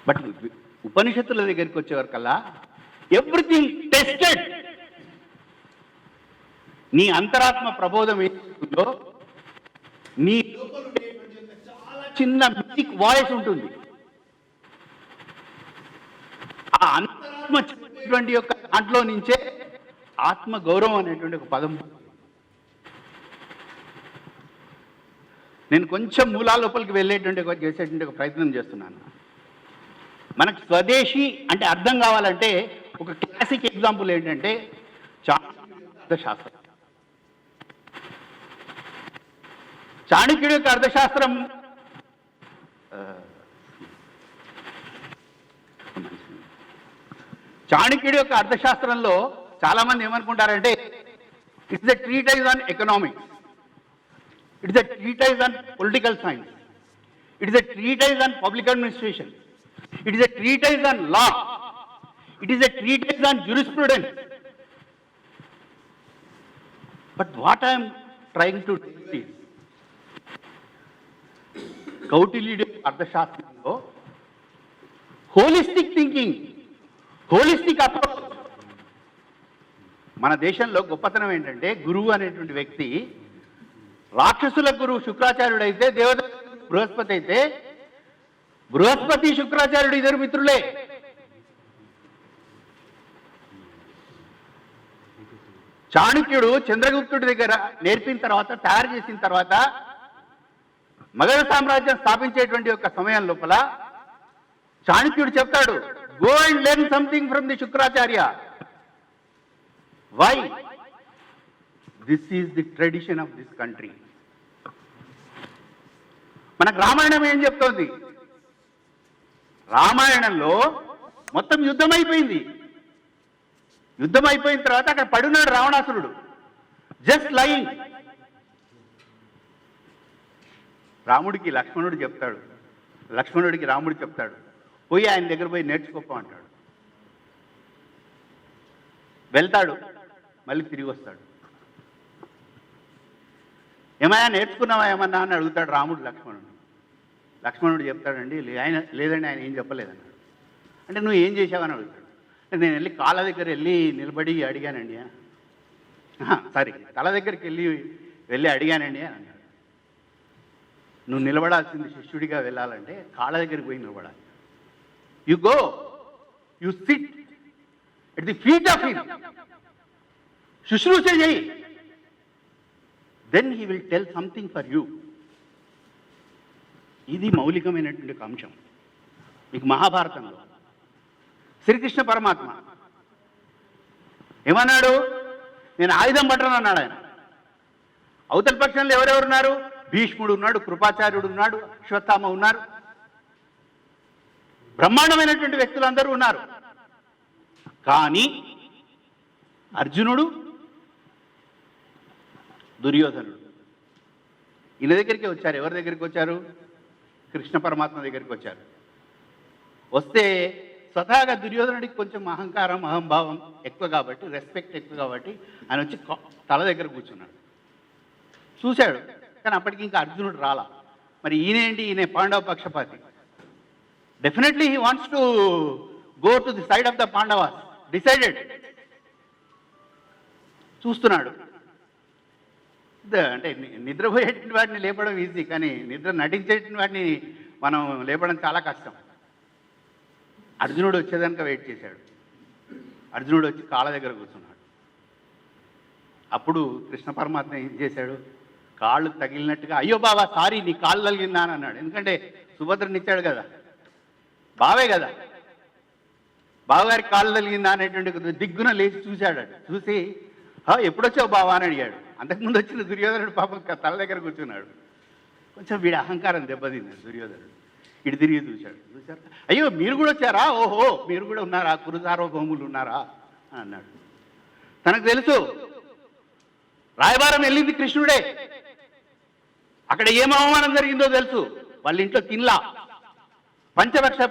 బట్ ఉపనిషత్తుల దగ్గరికి వచ్చేవరకల్లా ఎవ్రీథింగ్ టెస్టెడ్. నీ అంతరాత్మ ప్రబోధం ఏదో నీ చాలా చిన్న మ్యూజిక్ వాయిస్ ఉంటుంది. ఆ అంతరాత్మ చెప్పేటువంటి యొక్క దాంట్లో నుంచే ఆత్మ గౌరవం అనేటువంటి ఒక పదం. నేను కొంచెం మూలాల లోపలికి చేసేటువంటి ఒక ప్రయత్నం చేస్తున్నాను. మనకు స్వదేశీ అంటే అర్థం కావాలంటే ఒక క్లాసిక్ ఎగ్జాంపుల్ ఏంటంటే అర్థశాస్త్రం. చాణక్యుడి యొక్క అర్థశాస్త్రం చాణక్యుడి యొక్క అర్థశాస్త్రంలో చాలా మంది ఏమనుకుంటారంటే it's the treatise on economics, it's the treatise on political science, it's the treatise on public administration, it is a treatise on law, it is a treatise on jurisprudence. But what I am trying to do is కౌటిల్యుడి అర్థశాస్త్రంలో holistic thinking, holistic approach. మన దేశంలో గొప్పతనం ఏంటంటే గురువు అనేటువంటి వ్యక్తి రాక్షసుల గురువు శుక్రాచార్యుడు అయితే, దేవత బృహస్పతి అయితే, బృహస్పతి శుక్రాచార్యుడు ఇద్దరు మిత్రులే. చాణక్యుడు చంద్రగుప్తుడి దగ్గర నేర్పిన తర్వాత, తయారు చేసిన తర్వాత మగధ సామ్రాజ్యం స్థాపించేటువంటి ఒక సమయం లోపల చాణక్యుడు చెప్తాడు, go and learn something from the Shukracharya. Why? This is the tradition of this country. మనకు రామాయణం ఏం చెప్తోంది? రామాయణంలో మొత్తం యుద్ధం అయిపోయింది. యుద్ధం అయిపోయిన తర్వాత అక్కడ పడున్నాడు రావణాసురుడు, జస్ట్ లయింగ్. రాముడికి లక్ష్మణుడు చెప్తాడు, లక్ష్మణుడికి రాముడు చెప్తాడు, పోయి ఆయన దగ్గర పోయి నేర్చుకోపో అంటాడు. వెళ్తాడు, మళ్ళీ తిరిగి వస్తాడు. ఏమయ్యా నేర్చుకున్నావా ఏమన్నా అని అడుగుతాడు రాముడు లక్ష్మణుడు. లక్ష్మణుడు చెప్తాడండి, ఆయన లేదండి, ఆయన ఏం చెప్పలేదన్నాడు. అంటే నువ్వు ఏం చేసావని అడుగుతాడు. నేను వెళ్ళి కాళ్ళ దగ్గర వెళ్ళి నిలబడి అడిగానండి. సారీ, తల దగ్గరికి వెళ్ళి అడిగానండి అని అన్నాడు. నువ్వు నిలబడాల్సింది శిష్యుడిగా వెళ్ళాలంటే కాళ్ళ దగ్గరికి పోయి నిలబడాలి. You go, you sit at the feet of him, శుశ్రూష చేయి, then he will tell something for you. ఇది మౌలికమైనటువంటి ఒక అంశం. మీకు మహాభారతంలో శ్రీకృష్ణ పరమాత్మ ఏమన్నాడు? నేను ఆయుధం పట్టను అన్నాడు ఆయన. అవతల పక్షంలో ఎవరెవరున్నారు? భీష్ముడు ఉన్నాడు, కృపాచార్యుడు ఉన్నాడు, అశ్వత్థామ ఉన్నారు, బ్రహ్మాండమైనటువంటి వ్యక్తులందరూ ఉన్నారు. కానీ అర్జునుడు, దుర్యోధనుడు ఈయన దగ్గరికి వచ్చారు. ఎవరి దగ్గరికి వచ్చారు? కృష్ణ పరమాత్మ దగ్గరికి వచ్చారు. వస్తే స్వతహాగా దుర్యోధనుడికి కొంచెం అహంకారం, అహంభావం ఎక్కువ కాబట్టి, రెస్పెక్ట్ ఎక్కువ కాబట్టి ఆయన వచ్చి తల దగ్గర కూర్చున్నాడు. చూశాడు, కానీ అప్పటికి ఇంకా అర్జునుడు రాలా. మరి ఈయనేంటి? ఈయన పాండవ పక్షపాతి. Definitely he wants to go to the side of the Pandavas, decided. చూస్తున్నాడు. అంటే నిద్రపోయేటువంటి వాటిని లేపడం ఈజీ, కానీ నిద్ర నటించేటువంటి వాటిని మనం లేపడం చాలా కష్టం. అర్జునుడు వచ్చేదానికి వెయిట్ చేశాడు. అర్జునుడు వచ్చి కాళ్ళ దగ్గర కూర్చున్నాడు. అప్పుడు కృష్ణ పరమాత్మ ఏం చేశాడు? కాళ్ళు తగిలినట్టుగా, అయ్యో బాబా సారీ, నీ కాళ్ళు తగిలిందా అని అన్నాడు. ఎందుకంటే సుభద్రనిచ్చాడు కదా, బావే కదా, బావగారికి కాళ్ళు తగిలిందా అనేటువంటి దిగ్గున లేచి చూశాడు. చూసి ఎప్పుడొచ్చావు బావా అని అడిగాడు. అంతకుముందు వచ్చిన దుర్యోధనుడు పాపం తల దగ్గర కూర్చున్నాడు. కొంచెం వీడి అహంకారం దెబ్బతింది దుర్యోధనుడు. ఇటు తిరిగి చూశాడు. అయ్యో మీరు కూడా వచ్చారా? ఓహో మీరు కూడా ఉన్నారా? కురు సార్వభౌములు ఉన్నారా అని అన్నాడు. తనకు తెలుసు రాయబారం వెళ్ళింది కృష్ణుడే, అక్కడ ఏం అవమానం జరిగిందో తెలుసు. వాళ్ళ ఇంట్లో తినలా, పంచభక్ష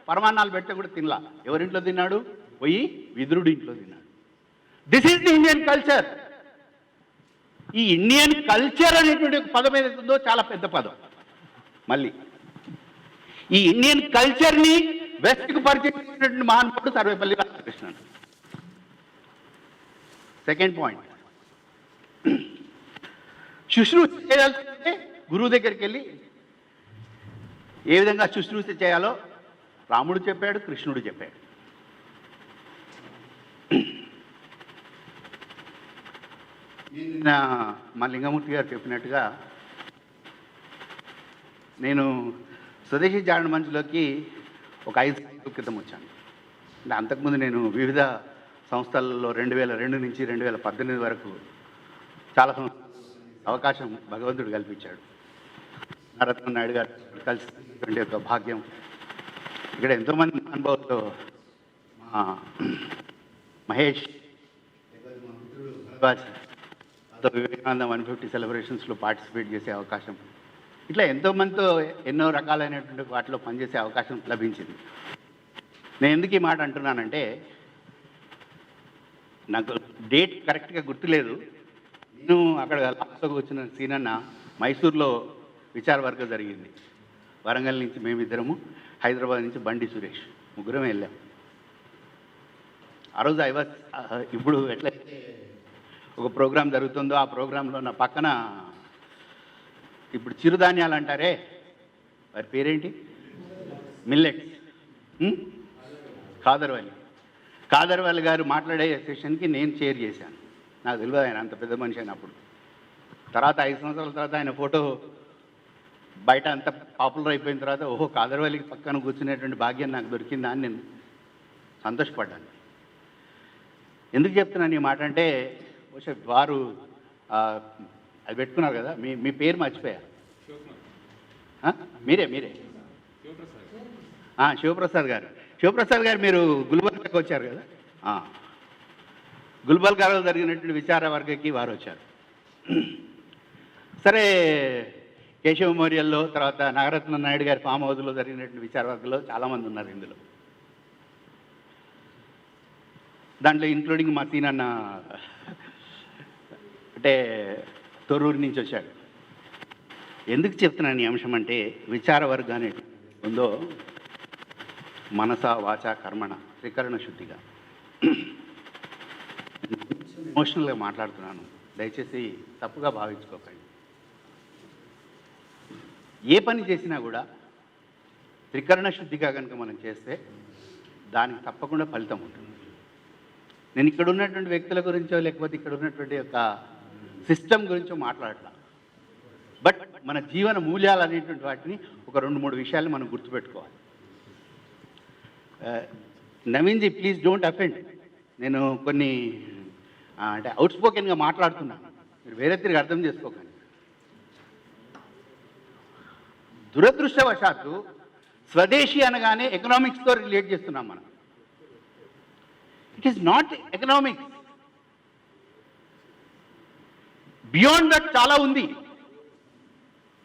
పరమాన్నాలు పెడితే కూడా తినలా. ఎవరింట్లో తిన్నాడు? పోయి విదురుడి ఇంట్లో తిన్నాడు. This is the Indian culture. ఈ ఇండియన్ కల్చర్ అనేటువంటి ఒక పదం ఏదైతుందో చాలా పెద్ద పదం. మళ్ళీ ఈ ఇండియన్ కల్చర్ని వెస్ట్కు పరిచయం చేసినటువంటి మహానుభావుడు సర్వేపల్లి రాధాకృష్ణన్. సెకండ్ పాయింట్, శుశ్రూష చేయాల్సిందే గురువు దగ్గరికి వెళ్ళి ఏ విధంగా శుశ్రూష చేయాలో రాముడు చెప్పాడు, కృష్ణుడు చెప్పాడు. నిన్న మా లింగమూర్తి గారు చెప్పినట్టుగా నేను స్వదేశీ జాగరణ మంచ్లోకి ఒక 5 సంవత్సరాల క్రితం వచ్చాను. అంటే అంతకుముందు నేను వివిధ సంస్థలలో 2002 నుంచి 2018 వరకు చాలా సంవత్సరాలు అవకాశం భగవంతుడు కల్పించాడు. నరత్న నాయుడు గారు కలిసినటువంటి ఒక భాగ్యం. ఇక్కడ ఎంతోమంది అనుభవంతో మా మహేష్, వివేకానంద 150 సెలబ్రేషన్స్లో పార్టిసిపేట్ చేసే అవకాశం, ఇట్లా ఎంతోమందితో ఎన్నో రకాలైనటువంటి వాటిలో పనిచేసే అవకాశం లభించింది. నేను ఎందుకు ఈ మాట అంటున్నానంటే, నాకు డేట్ కరెక్ట్గా గుర్తులేదు. నేను అక్కడ లాస్ట్గా వచ్చిన సీనన్న మైసూర్లో విచారవర్గం జరిగింది. వరంగల్ నుంచి మేమిద్దరము, హైదరాబాద్ నుంచి బండి సురేష్, ముగ్గురం వెళ్ళాం. ఆ రోజు ఇప్పుడు ఎట్లయితే ఒక ప్రోగ్రాం జరుగుతుందో ఆ ప్రోగ్రాంలో నా పక్కన ఇప్పుడు చిరుధాన్యాలు అంటారే, వారి పేరేంటి, మిల్లెట్స్, కాదర్వాలి గారు మాట్లాడే సెషన్కి నేను చైర్ చేశాను. నాకు తెలియదు ఆయన అంత పెద్ద మనిషి అయినప్పుడు. తర్వాత 5 సంవత్సరాల తర్వాత ఆయన ఫోటో బయట అంత పాపులర్ అయిపోయిన తర్వాత ఓహో కాదర్వాలికి పక్కన కూర్చునేటువంటి భాగ్యం నాకు దొరికిందా అని నేను సంతోషపడ్డాను. ఎందుకు చెప్తున్నాను ఈ మాట అంటే, బహుశా వారు అది పెట్టుకున్నారు కదా, మీ పేరు మర్చిపోయా. మీరే శివప్రసాద్ గారు మీరు గుల్బర్గాకి వచ్చారు కదా. గుల్బర్గాలో జరిగినటువంటి విచార వర్గకి వారు వచ్చారు. సరే, కేశవ మెమోరియల్లో, తర్వాత నాగరత్న నాయుడు గారి ఫామ్ హౌస్లో జరిగినటువంటి విచార వర్గంలో చాలామంది ఉన్నారు ఇందులో. దాంట్లో ఇంక్లూడింగ్ మా సీనన్న అంటే తొర్రూరు నుంచి వచ్చాడు. ఎందుకు చెప్తున్నాను ఈ అంశం అంటే, విచార వర్గం అనేది ఉందో మనస వాచ కర్మణ త్రికరణ శుద్ధిగా ఎమోషనల్గా మాట్లాడుతున్నాను, దయచేసి తప్పుగా భావించుకోకండి. ఏ పని చేసినా కూడా త్రికరణ శుద్ధిగా కనుక మనం చేస్తే దానికి తప్పకుండా ఫలితం ఉంటుంది. నేను ఇక్కడ ఉన్నటువంటి వ్యక్తుల గురించో లేకపోతే ఇక్కడ ఉన్నటువంటి యొక్క సిస్టమ్ గురించో మాట్లాడట్లా. బట్ మన జీవన మూల్యాలు అనేటువంటి వాటిని ఒక 2-3 విషయాలు మనం గుర్తుపెట్టుకోవాలి. నవీన్జీ ప్లీజ్ డోంట్ అఫెండ్. నేను కొన్ని అంటే అవుట్స్పోకెన్గా మాట్లాడుతున్నాను, మీరు వేరే తిరిగి అర్థం చేసుకోకండి. దురదృష్టవశాత్తు స్వదేశీ అనగానే ఎకనామిక్స్తో రిలేట్ చేస్తున్నాం మనం. It is not economics, beyond that చాలా ఉంది.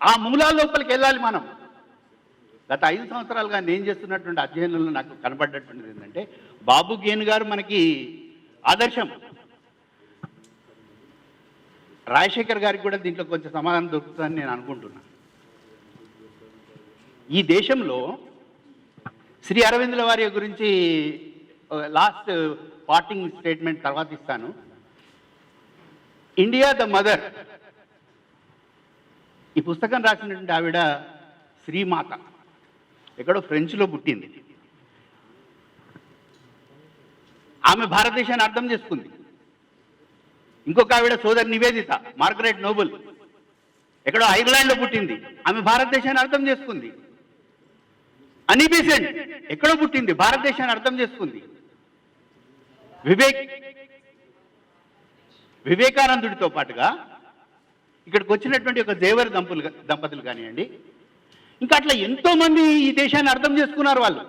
ఆ మూలాల లోపలికి వెళ్ళాలి మనం. గత 5 సంవత్సరాలుగా నేను చేస్తున్నటువంటి అధ్యయనంలో నాకు కనబడ్డటువంటిది ఏంటంటే, బాబు గేన్ గారు మనకి ఆదర్శం. రాజశేఖర్ గారికి కూడా దీంట్లో కొంచెం సమాధానం దొరుకుతుందని నేను అనుకుంటున్నాను. ఈ దేశంలో శ్రీ అరవిందుల వారి గురించి లాస్ట్ పార్టింగ్ స్టేట్మెంట్ తర్వాత ఇస్తాను. ఇండియా ద మదర్, ఈ పుస్తకం రాసినటువంటి ఆవిడ శ్రీమాత, ఎక్కడో ఫ్రెంచ్లో పుట్టింది. ఆమె భారతదేశాన్ని అర్థం చేసుకుంది. ఇంకొక ఆవిడ సోదరి నివేదిత, మార్గరెట్ నోబెల్, ఎక్కడో ఐర్లాండ్లో పుట్టింది. ఆమె భారతదేశాన్ని అర్థం చేసుకుంది. అనీ బెసెంట్ ఎక్కడో పుట్టింది, భారతదేశాన్ని అర్థం చేసుకుంది. వివేకానందుడితో పాటుగా ఇక్కడికి వచ్చినటువంటి ఒక దేవర్ దంపతులు కానివ్వండి, ఇంకా అట్లా ఎంతోమంది ఈ దేశాన్ని అర్థం చేసుకున్నారు. వాళ్ళు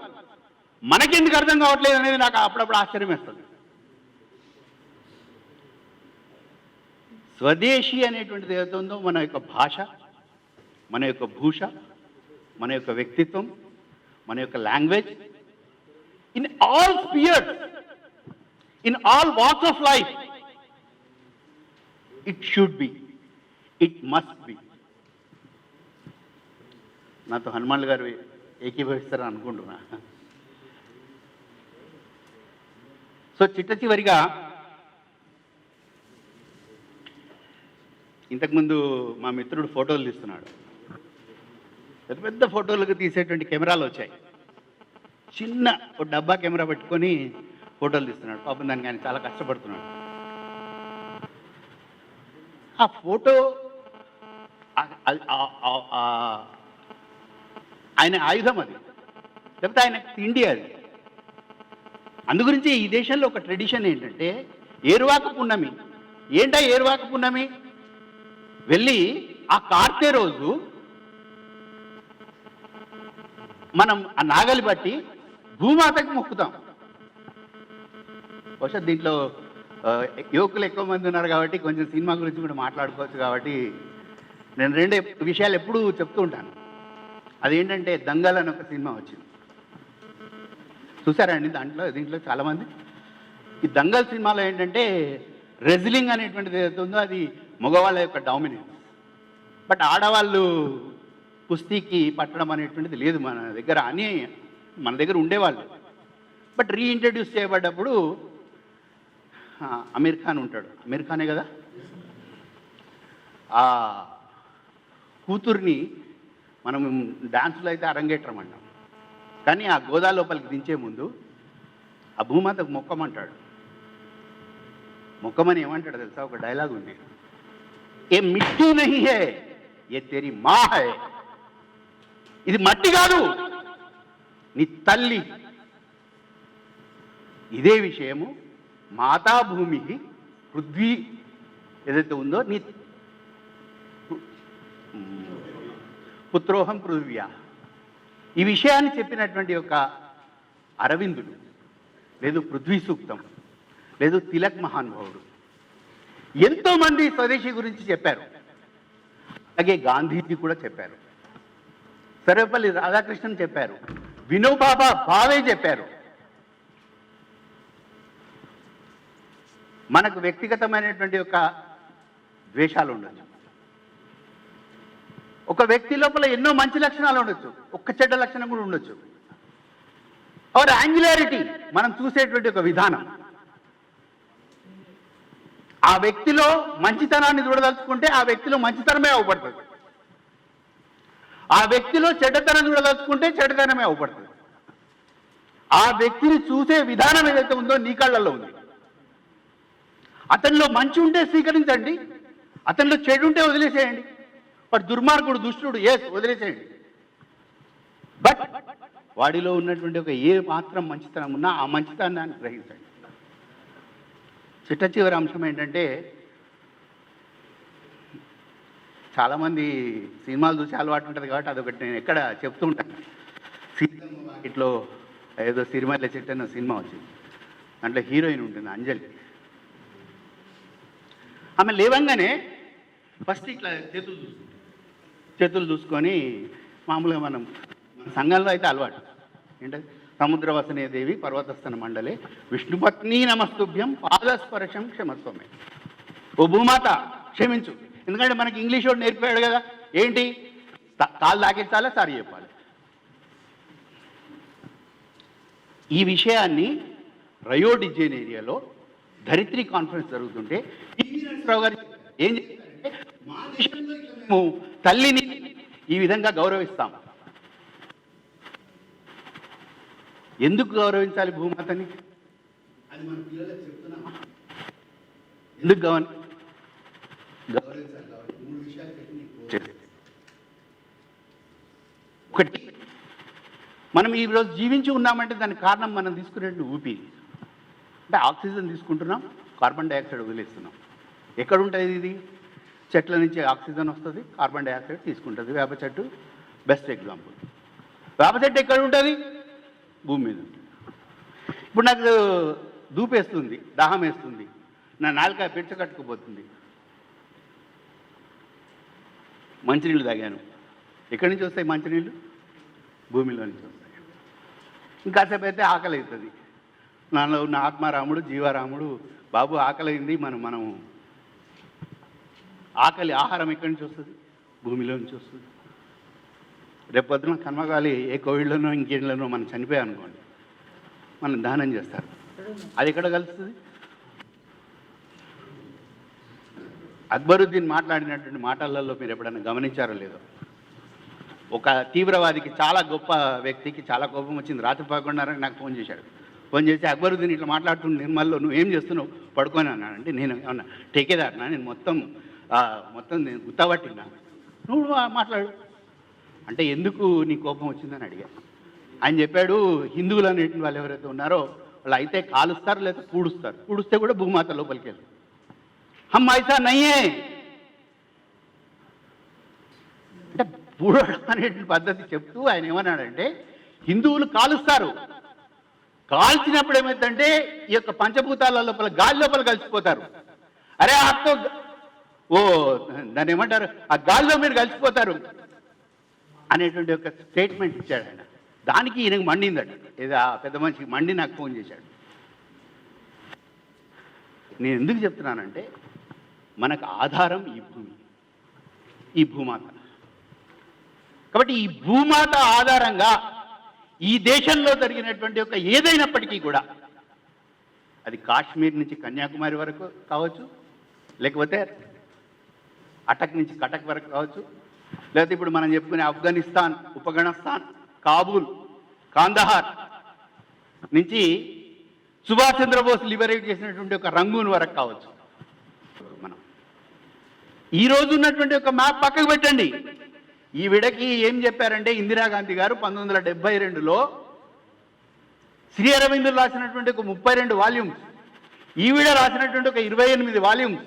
మనకెందుకు అర్థం కావట్లేదు అనేది నాకు అప్పుడప్పుడు ఆశ్చర్యం వేస్తుంది. స్వదేశీ అనేటువంటిది ఏదైతే ఉందో మన యొక్క భాష, మన యొక్క భూష, మన యొక్క వ్యక్తిత్వం, మన యొక్క language, in all spheres, in all walks of life, it should be, it must be. నాతో హనుమాన్లు గారు ఏకీభవిస్తారని అనుకుంటున్నా. సో చిట్ట చివరిగా ఇంతకుముందు మా మిత్రుడు ఫోటోలు తీస్తున్నాడు. పెద్ద పెద్ద ఫోటోలకు తీసేటువంటి కెమెరాలు వచ్చాయి. చిన్న ఒక డబ్బా కెమెరా పెట్టుకొని ఫోటోలు తీస్తున్నాడు. పాపం దానికి ఆయన చాలా కష్టపడుతున్నాడు. ఆ ఫోటో ఆయన ఆయుధం అది, లేకపోతే ఆయన తిండి అది. అందుగురించి ఈ దేశంలో ఒక ట్రెడిషన్ ఏంటంటే ఏరువాక పున్నమి. ఏంటా ఏరువాక పున్నమి? వెళ్ళి ఆ కార్తె రోజు మనం ఆ నాగలి బట్టి భూమాతకి మొక్కుతాం. బహుశా దీంట్లో యువకులు ఎక్కువ మంది ఉన్నారు కాబట్టి కొంచెం సినిమా గురించి కూడా మాట్లాడుకోవచ్చు. కాబట్టి నేను రెండే విషయాలు ఎప్పుడూ చెప్తూ ఉంటాను. అదేంటంటే దంగల్ అని ఒక సినిమా వచ్చింది, చూసారా అండి? దీంట్లో చాలామంది ఈ దంగల్ సినిమాలో ఏంటంటే రెజ్లింగ్ అనేటువంటిది ఏదైతే ఉందో అది మగవాళ్ళ యొక్క డామినెన్స్. బట్ ఆడవాళ్ళు కుస్తీకి పట్టడం అనేటువంటిది లేదు మన దగ్గర అని మన దగ్గర ఉండేవాళ్ళు. బట్ రీఇంట్రడ్యూస్ చేయబడ్డప్పుడు అమీర్ ఖాన్ ఉంటాడు, అమీర్ ఖానే కదా, ఆ కూతుర్ని మనం డాన్సులో అయితే అరంగేట్రం అంటాం, కానీ ఆ గోదా లోపలికి దించే ముందు ఆ భూమాతకు మొక్కమంటాడు. మొక్కమని ఏమంటాడు తెలుసా? ఒక డైలాగ్ ఉంది, ఏ మిట్టి నహీ హై, ఏ తెరి మా హై. ఇది మట్టి కాదు, నీ తల్లి. ఇదే విషయము మాతాభూమి పృథ్వీ ఏదైతే ఉందో నీ పుత్రోహం పృథ్వ్యా. ఈ విషయాన్ని చెప్పినటువంటి ఒక అరవిందుడు, లేదు పృథ్వీ సూక్తం, లేదు తిలక్ మహానుభావుడు ఎంతోమంది స్వదేశీ గురించి చెప్పారు. అలాగే గాంధీజీ కూడా చెప్పారు, సర్వేపల్లి రాధాకృష్ణన్ చెప్పారు, వినోబాబా భావే చెప్పారు. మనకు వ్యక్తిగతమైనటువంటి ఒక ద్వేషాలు ఉండొచ్చు, ఒక వ్యక్తి లోపల ఎన్నో మంచి లక్షణాలు ఉండొచ్చు, ఒక్క చెడ్డ లక్షణం కూడా ఉండొచ్చు. అవర్ యాంగులారిటీ, మనం చూసేటువంటి ఒక విధానం. ఆ వ్యక్తిలో మంచితనాన్ని చూడదలుచుకుంటే ఆ వ్యక్తిలో మంచితనమే అవపడుతుంది, ఆ వ్యక్తిలో చెడ్డతనం చూడదలుచుకుంటే చెడ్డతనమే అవపడుతుంది. ఆ వ్యక్తిని చూసే విధానం ఏదైతే ఉందో నీ కళ్ళల్లో ఉంది. అతనిలో మంచి ఉంటే స్వీకరించండి, అతనిలో చెడు ఉంటే వదిలేసేయండి. వాడు దుర్మార్గుడు, దుష్టుడు, వదిలేసేయండి. బట్ వాడిలో ఉన్నటువంటి ఒక ఏ మాత్రం మంచితనం ఉన్నా ఆ మంచితనాన్ని గ్రహించండి. చిట్ట చివరి అంశం ఏంటంటే, చాలామంది సినిమాలు చూసి అలవాటు ఉంటుంది కాబట్టి అదొకటి నేను ఎక్కడ చెప్తూ ఉంటాను. ఇట్లో ఏదో సిరిమల్లె చెట్టు అన్న సినిమా వచ్చింది, దాంట్లో హీరోయిన్ ఉంటుంది అంజలి. ఆమె లేవంగానే ఫస్ట్ ఇట్లా చేతులు చూసుకొని, మామూలుగా మనం సంఘంలో అయితే అలవాటు ఏంటంటే సముద్రవసనే దేవి పర్వతస్థన మండలే విష్ణుపత్ని నమస్తుభ్యం పాదస్పర్శం క్షమస్వమే. ఓ భూమాత క్షమించు. ఎందుకంటే మనకి ఇంగ్లీష్ వాడు నేర్పాడు కదా, ఏంటి కాళ్ళు తాకించాలా, సారీ చెప్పాలి. ఈ విషయాన్ని రయో డిజైన్ ఏరియాలో ధరిత్రి కాన్ఫరెన్స్ జరుగుతుంటే రావు గారు ఏం చేస్తారంటే, మా దేశంలో మేము తల్లిని ఈ విధంగా గౌరవిస్తాం. ఎందుకు గౌరవించాలి భూమాతని? అది మన పిల్లలకు చెప్తున్నామా? ఎందుకు గౌరవించాలి? కాబట్టి 3 విషయాలు చెప్పి ఒకటి, మనం ఈరోజు జీవించి ఉన్నామంటే దానికి కారణం మనం తీసుకునేటువంటి ఊపిరి. అంటే ఆక్సిజన్ తీసుకుంటున్నాం, కార్బన్ డైఆక్సైడ్ వదిలేస్తున్నాం. ఎక్కడ ఉంటుంది ఇది? చెట్ల నుంచి ఆక్సిజన్ వస్తుంది, కార్బన్ డైఆక్సైడ్ తీసుకుంటుంది. వేప చెట్టు బెస్ట్ ఎగ్జాంపుల్. వేప చెట్టు ఎక్కడ ఉంటుంది? భూమి మీద. ఇప్పుడు నాకు దూపేస్తుంది, దాహం వేస్తుంది, నా నాలుక పిచ్చ కట్టుకుపోతుంది, మంచినీళ్ళు తాగాను, ఎక్కడి నుంచి వస్తాయి మంచినీళ్ళు? భూమిలో నుంచి వస్తాయి. ఇంకాసేపు అయితే ఆకలి అవుతుంది. నాలో ఉన్న ఆత్మారాముడు జీవారాముడు, బాబు ఆకలి మనం ఆకలి ఆహారం ఎక్కడి నుంచి వస్తుంది? భూమిలో నుంచి వస్తుంది. రేపు పొద్దున కర్మగాలి ఏ కోవిడ్లోనో ఇంకేళ్ళనో మనం చనిపోయాం అనుకోండి, మనం దానం చేస్తారు. అది ఎక్కడ కలుస్తుంది? అక్బరుద్దీన్ మాట్లాడినటువంటి మాటలలో మీరు ఎప్పుడైనా గమనించారో లేదో, ఒక తీవ్రవాదికి, చాలా గొప్ప వ్యక్తికి చాలా కోపం వచ్చింది. రాత్రి 11:30 నాకు ఫోన్ చేశాడు. ఫోన్ చేసి, అక్బరుద్దీన్ ఇట్లా మాట్లాడుతున్న నిర్మల్లో నువ్వేం చేస్తున్నావు? పడుకొని అన్నాడు. అంటే నేను ఏమన్నా టేకేదారునా? నేను మొత్తం నేను గుత్తబట్టినా? నువ్వు మాట్లాడు అంటే ఎందుకు నీ కోపం వచ్చిందని అడిగా. ఆయన చెప్పాడు, హిందువులు అనేటువంటి వాళ్ళు ఎవరైతే ఉన్నారో వాళ్ళు అయితే కాలుస్తారు లేదా పూడుస్తారు. పూడిస్తే కూడా భూమాత లోపలికి వెళ్తారు. హమ్ ఐసా నయ్యే అంటే పూడడం అనేటువంటి పద్ధతి చెప్తూ ఆయన ఏమన్నాడంటే, హిందువులు కాలుస్తారు, కాల్చినప్పుడు ఏమైందంటే ఈ యొక్క పంచభూతాల లోపల గాలి లోపల కలిసిపోతారు. అరే ఆతో దాన్ని ఏమంటారు, ఆ గాలిలో మీరు కలిసిపోతారు అనేటువంటి ఒక స్టేట్మెంట్ ఇచ్చాడు ఆయన. దానికి ఈయనకు మండిందట. ఏదో ఆ పెద్ద మనిషికి మండి నాకు ఫోన్ చేశాడు. నేను ఎందుకు చెప్తున్నానంటే, మనకు ఆధారం ఈ భూమి, ఈ భూమాత. కాబట్టి ఈ భూమాత ఆధారంగా ఈ దేశంలో జరిగినటువంటి ఒక ఏదైనప్పటికీ కూడా, అది కాశ్మీర్ నుంచి కన్యాకుమారి వరకు కావచ్చు, లేకపోతే అటక్ నుంచి కటక్ వరకు కావచ్చు, లేకపోతే ఇప్పుడు మనం చెప్పుకునే ఆఫ్ఘనిస్తాన్, ఉపఘనిస్తాన్, కాబూల్, కాందహార్ నుంచి సుభాష్ చంద్రబోస్ లిబరేట్ చేసినటువంటి ఒక రంగూన్ వరకు కావచ్చు. మనం ఈరోజు ఉన్నటువంటి ఒక మ్యాప్ పక్కకు పెట్టండి. ఈ విడకి ఏం చెప్పారంటే, ఇందిరాగాంధీ గారు 1972లో శ్రీ అరవిందులు రాసినటువంటి ఒక 32 వాల్యూమ్స్, ఈవిడ రాసినటువంటి ఒక 28 వాల్యూమ్స్,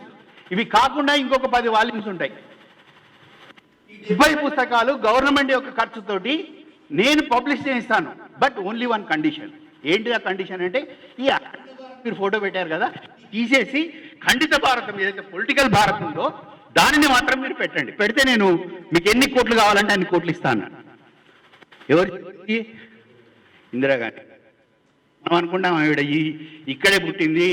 ఇవి కాకుండా ఇంకొక 10 వాల్యూమ్స్ ఉంటాయి. 70 పుస్తకాలు గవర్నమెంట్ యొక్క ఖర్చుతోటి నేను పబ్లిష్ చేయిస్తాను. But only one condition. ఏంటి ఆ కండిషన్ అంటే, ఈ మీరు ఫోటో పెట్టారు కదా, తీసేసి ఖండిత భారతం ఏదైతే పొలిటికల్ భారత్ ఉందో దానిని మాత్రం మీరు పెట్టండి. పెడితే నేను మీకు ఎన్ని కోట్లు కావాలంటే అన్ని కోట్లు ఇస్తాను. ఎవరికి? ఇందిరాగాంధీ. మనం అనుకుంటాం ఆవిడ ఇక్కడే పుట్టింది,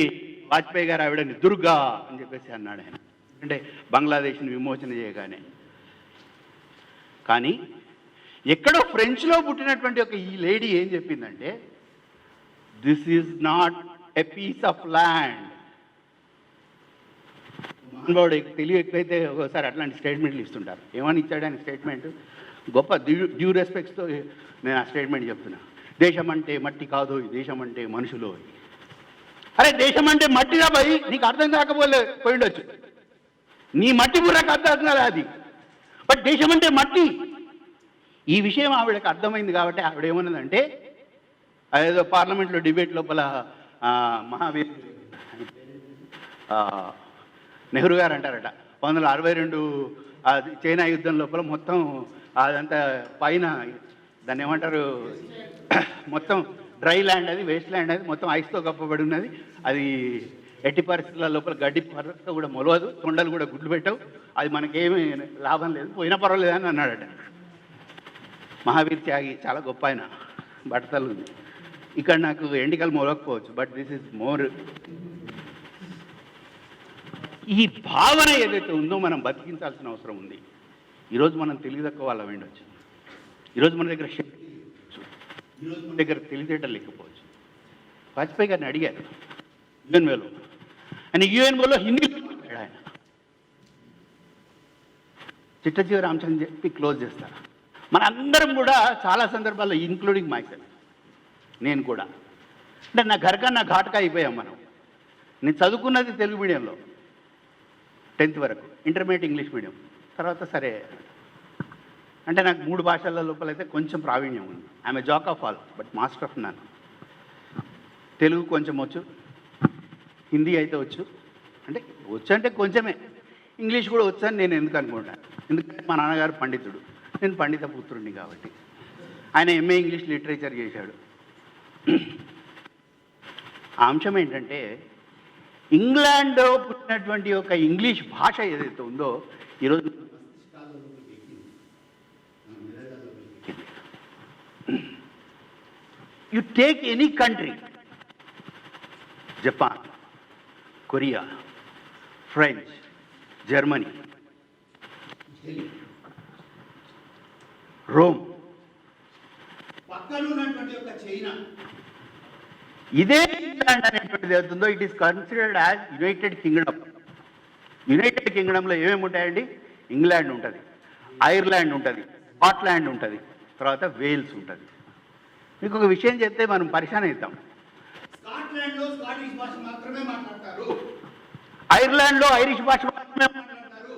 వాజ్పేయి గారు ఆవిడని దుర్గా అని చెప్పేసి అన్నాడు ఆయన, అంటే బంగ్లాదేశ్ని విమోచన చేయగానే. కానీ ఎక్కడో ఫ్రెంచ్లో పుట్టినటువంటి ఒక ఈ లేడీ ఏం చెప్పిందంటే, this is not a piece of land. మానవుడు తెలివి ఎక్కువైతే ఒకసారి అట్లాంటి స్టేట్మెంట్లు ఇస్తుంటారు. ఏమని ఇచ్చాడు ఆయన స్టేట్మెంట్? గొప్ప డ్యూ రెస్పెక్ట్స్తో నేను ఆ స్టేట్మెంట్ చెప్తున్నా. దేశం అంటే మట్టి కాదు, దేశం అంటే మనుషులు. అరే దేశం అంటే మట్టిగా పోయి నీకు అర్థం పోయిండొచ్చు, నీ మట్టి బుర్రకు అర్థం కాదు అది. బట్ దేశం అంటే మట్టి. ఈ విషయం ఆవిడకి అర్థమైంది కాబట్టి ఆవిడ ఏమన్నదంటే, అదేదో పార్లమెంట్లో డిబేట్ లోపల మహావీర్ నెహ్రూ గారు అంటారట, 1962 చైనా యుద్ధం లోపల మొత్తం అదంతా పైన దాన్ని ఏమంటారు, మొత్తం డ్రై ల్యాండ్, అది వేస్ట్ ల్యాండ్, అది మొత్తం ఐస్తో కప్పబడి ఉన్నది. అది ఎట్టి పరిస్థితుల లోపల గడ్డి పరతో కూడా మొలవదు, తొండలు కూడా గుడ్లు పెట్టవు, అది మనకేమీ లాభం లేదు, పోయినా పర్వాలేదు అని అన్నాడట. మహావీర్ త్యాగి చాలా గొప్ప ఆయన, బట్టతలు ఉంది. ఇక్కడ నాకు ఎండికలు మొలకపోవచ్చు, బట్ దిస్ ఈజ్ మోర్. ఈ భావన ఏదైతే ఉందో మనం బతికించాల్సిన అవసరం ఉంది. ఈరోజు మనం తెలివి తక్కువ వాళ్ళం ఉండొచ్చు, ఈరోజు మన దగ్గర శక్తి లేకపోవచ్చు, ఈరోజు మన దగ్గర తెలివితేటలు లేకపోవచ్చు. వాజ్పేయి గారిని అడిగారు యుఎన్ఓలో, ఆయన యుఎన్ఓలో హిందీ ఆయన చిట్ట చివరి అంశం చెప్పి క్లోజ్ చేస్తారు. మన అందరం కూడా చాలా సందర్భాల్లో, ఇంక్లూడింగ్ మై సెల్ఫ్, నేను కూడా, అంటే నా ఘర్గా ఘాటుగా అయిపోయాం మనం. నేను చదువుకున్నది తెలుగు మీడియంలో 10th వరకు, ఇంటర్మీడియట్ ఇంగ్లీష్ మీడియం, తర్వాత సరే అంటే నాకు 3 భాషల లోపలైతే కొంచెం ప్రావీణ్యం ఉంది. I'm a jack of all but master of none. Telugu కొంచెం వచ్చు, హిందీ అయితే వచ్చు, అంటే వచ్చు అంటే కొంచెమే, ఇంగ్లీష్ కూడా వచ్చు అని నేను ఎందుకు అనుకుంటాను, ఎందుకంటే మా నాన్నగారు పండితుడు, నేను పండిత పుత్రుడిని కాబట్టి. ఆయన ఎంఏ ఇంగ్లీష్ లిటరేచర్ చేశాడు. ఆ అంశం ఏంటంటే, ఇంగ్లాండ్లో పుట్టినటువంటి ఒక ఇంగ్లీష్ భాష ఏదైతే ఉందో ఈరోజు You take any country, Japan, Korea, French, Germany, Rome, పక్కన ఉన్నటువంటి ఒక చైనా, ఇదే ఇంగ్లాండ్ అనేటువంటిది అవుతుందో it is considered as United Kingdom. United కింగ్డమ్లో ఏమేమి ఉంటాయండి? ఇంగ్లాండ్ ఉంటుంది, ఐర్లాండ్ ఉంటుంది, స్కాట్లాండ్ ఉంటుంది, తర్వాత వేల్స్ ఉంటుంది. మీకు ఒక విషయం చెప్తే మనం పరిశాన్ అవుతాం. స్కాట్లాండ్లో స్కాటిష్ భాష మాత్రమే మాట్లాడతారు, ఐర్లాండ్లో ఐరిష్ భాష మాత్రమే మాట్లాడతారు,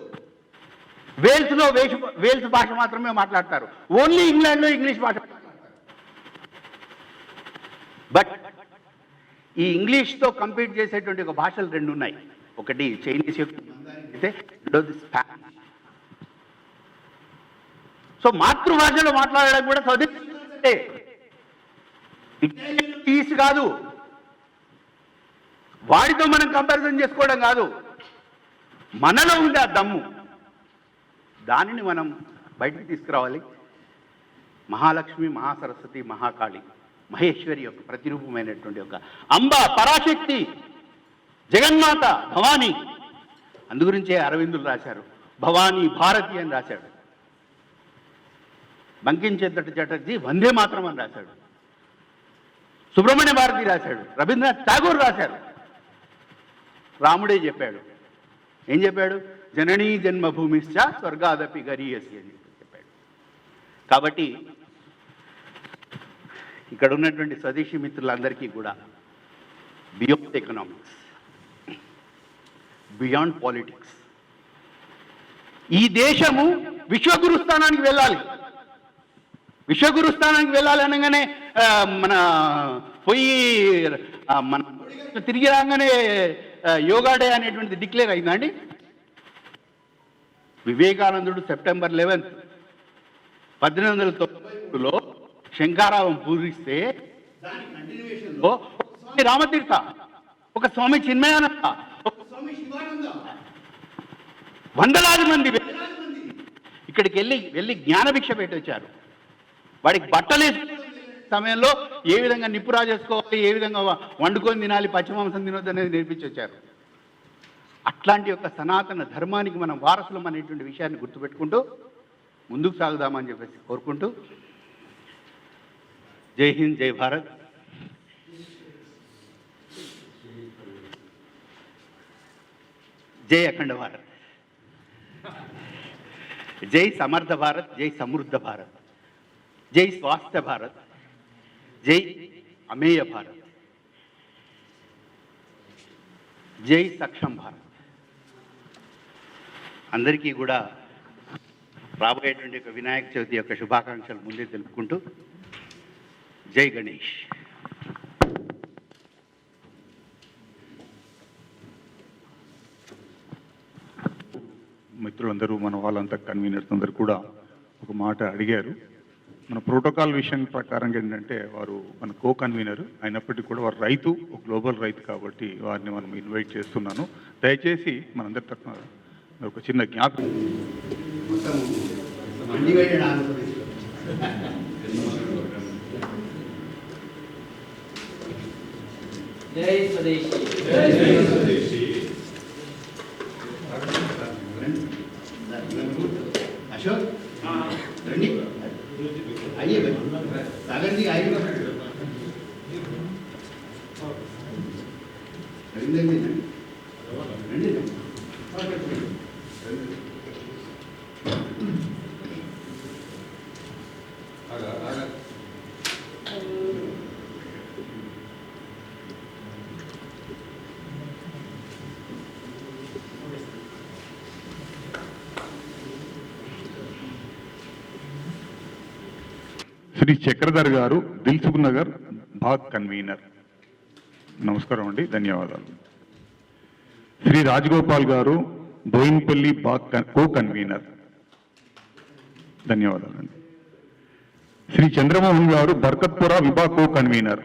వేల్స్లో వేల్స్ భాష మాత్రమే మాట్లాడతారు, ఓన్లీ ఇంగ్లాండ్లో ఇంగ్లీష్ భాష మాట్లాడతారు. బట్ ఈ ఇంగ్లీష్తో కంపీట్ చేసేటువంటి ఒక భాషలు రెండు ఉన్నాయి. ఒకటి చైనీస్ అయితే రెండోది స్పానిష్. సో మాతృభాషలో మాట్లాడడం కూడా చదివితే ఈస్ట్ కాదు, వాడితో మనం కంపారిజన్ చేసుకోవడం కాదు, మనలో ఉంది ఆ దమ్ము, దానిని మనం బయటికి తీసుకురావాలి. మహాలక్ష్మి, మహాసరస్వతి, మహాకాళి, మహేశ్వరి యొక్క ప్రతిరూపమైనటువంటి ఒక అంబ, పరాశక్తి, జగన్మాత, భవానీ. అందుగురించే అరవిందులు రాశారు భవానీ భారతి అని రాశాడు. బంకించంద్ర చటర్జీ వందే మాత్రం అని రాశాడు. సుబ్రహ్మణ్య భారతి రాశాడు. రవీంద్రనాథ్ ఠాగూర్ రాశారు. రాముడే చెప్పాడు. ఏం చెప్పాడు? జననీ జన్మభూమిశ్చ స్వర్గాదపి గరీయసి అని చెప్పాడు. కాబట్టి ఇక్కడ ఉన్నటువంటి స్వదేశీ మిత్రులందరికీ కూడా బియాండ్ ఎకనామిక్స్, బియాండ్ పాలిటిక్స్, ఈ దేశము విశ్వగురు స్థానానికి వెళ్ళాలి. విశ్వగురు స్థానానికి వెళ్ళాలి అనగానే మన పోయి మన తిరిగి రాగానే యోగా డే అనేటువంటిది డిక్లేర్ అయిందండి. వివేకానందుడు సెప్టెంబర్ 11, 1893లో శంకారావం పూరిస్తే దాని కంటిన్యూయేషన్లో స్వామి రామతీర్థ, ఒక స్వామి చిన్మయానంద, ఒక స్వామి శివానంద, వందలాది మంది ఇక్కడికి వెళ్ళి జ్ఞానభిక్ష పెట్టొచ్చారు. వాడికి బట్టలు సమయంలో ఏ విధంగా నిప్పు రాజేసుకోవాలి, ఏ విధంగా వండుకొని తినాలి, పచ్చిమాంసం తినొద్దు అనేది నేర్పించి వచ్చారు. అట్లాంటి యొక్క సనాతన ధర్మానికి మనం వారసులం అనేటువంటి విషయాన్ని గుర్తుపెట్టుకుంటూ ముందుకు సాగుదామని చెప్పేసి కోరుకుంటూ, జై హింద్, జై భారత్. జై అఖండ భారత్, జై సమర్థ భారత్, జై సమృద్ధ భారత్, జై స్వాస్థ్య భారత్, జై అమేయ భారత్, జై సక్షం భారత్. అందరికీ కూడా రాబోయేటువంటి ఒక వినాయక చవితి యొక్క శుభాకాంక్షలు ముందే తెలుపుకుంటూ, జై గణేష్. మిత్రులందరూ, మన వాళ్ళంతా కన్వీనర్స్ అందరూ కూడా ఒక మాట అడిగారు. మన ప్రోటోకాల్ విషయం ప్రకారం ఏంటంటే వారు మన కో కన్వీనర్ అయినప్పటికీ కూడా వారు రైతు, ఒక గ్లోబల్ రైతు కాబట్టి వారిని మనం ఇన్వైట్ చేస్తున్నాను. దయచేసి మనందరి తరఫున ఒక చిన్న జ్ఞాపకం. జై స్వదేశీ. అశోక్ రండి, आइए भाई, सागर जी आइए, रविंद्र जी రండి. శ్రీ చక్రధర్ గారు, దిల్సుఖ్ నగర్ భాగ్ కన్వీనర్. నమస్కారం అండి, ధన్యవాదాలు. శ్రీ రాజగోపాల్ గారు, బోయిన్పల్లి భాగ్ కో కన్వీనర్. ధన్యవాదాలండి. శ్రీ చంద్రమోహన్ గారు, బర్కత్పుర విభాగ్ కో కన్వీనర్.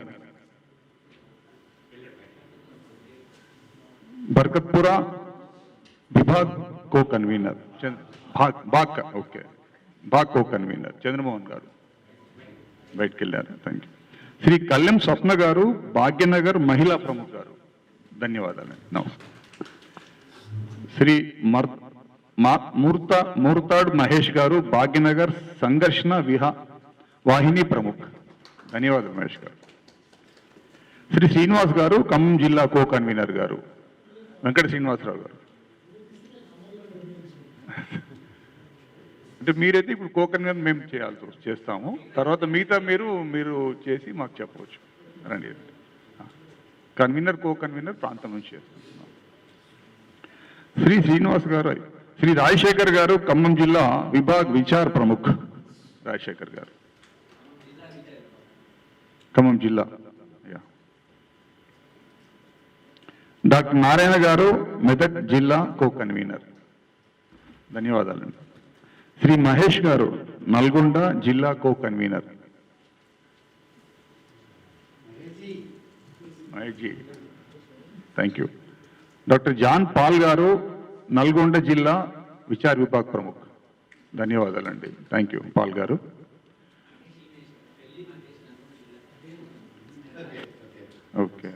బర్కత్పుర విభాగ్ కో కన్వీనర్, భాగ్ కో కన్వీనర్ చంద్రమోహన్ గారు బయటకు వెళ్ళారు. Thank you. శ్రీ కళ్యాణ్ స్వప్న గారు, భాగ్యనగర్ మహిళా ప్రముఖ్ గారు. ధన్యవాదాలు. శ్రీ మూర్తాడ్ మహేష్ గారు, భాగ్యనగర్ సంఘర్షణ వాహిని ప్రముఖ్. ధన్యవాదాలు మహేష్ గారు. శ్రీ శ్రీనివాస్ గారు, ఖమ్మం జిల్లా కో కన్వీనర్ గారు. వెంకట శ్రీనివాసరావు గారు. అంటే మీరైతే ఇప్పుడు కో కన్వీనర్ మేము చేస్తాము. తర్వాత మిగతా మీరు చేసి మాకు చెప్పవచ్చు. రండి. కన్వీనర్ కో కన్వీనర్ ప్రాంతం నుంచి చేస్తున్నాం. శ్రీ శ్రీనివాస్ గారు, శ్రీ రాజశేఖర్ గారు, ఖమ్మం జిల్లా విభాగ్ విచార్ ప్రముఖ్. రాజశేఖర్ గారు ఖమ్మం జిల్లా. డాక్టర్ నారాయణ గారు, మెదక్ జిల్లా కో కన్వీనర్. ధన్యవాదాలండి. శ్రీ మహేష్ గారు, నల్గొండ జిల్లా co convener. Maheshji, thank you. Doctor John Paul గారు, నల్గొండ జిల్లా విచార్ విభాగ్ ప్రముఖ్. ధన్యవాదాలండి. థ్యాంక్ యూ పాల్ గారు. ఓకే.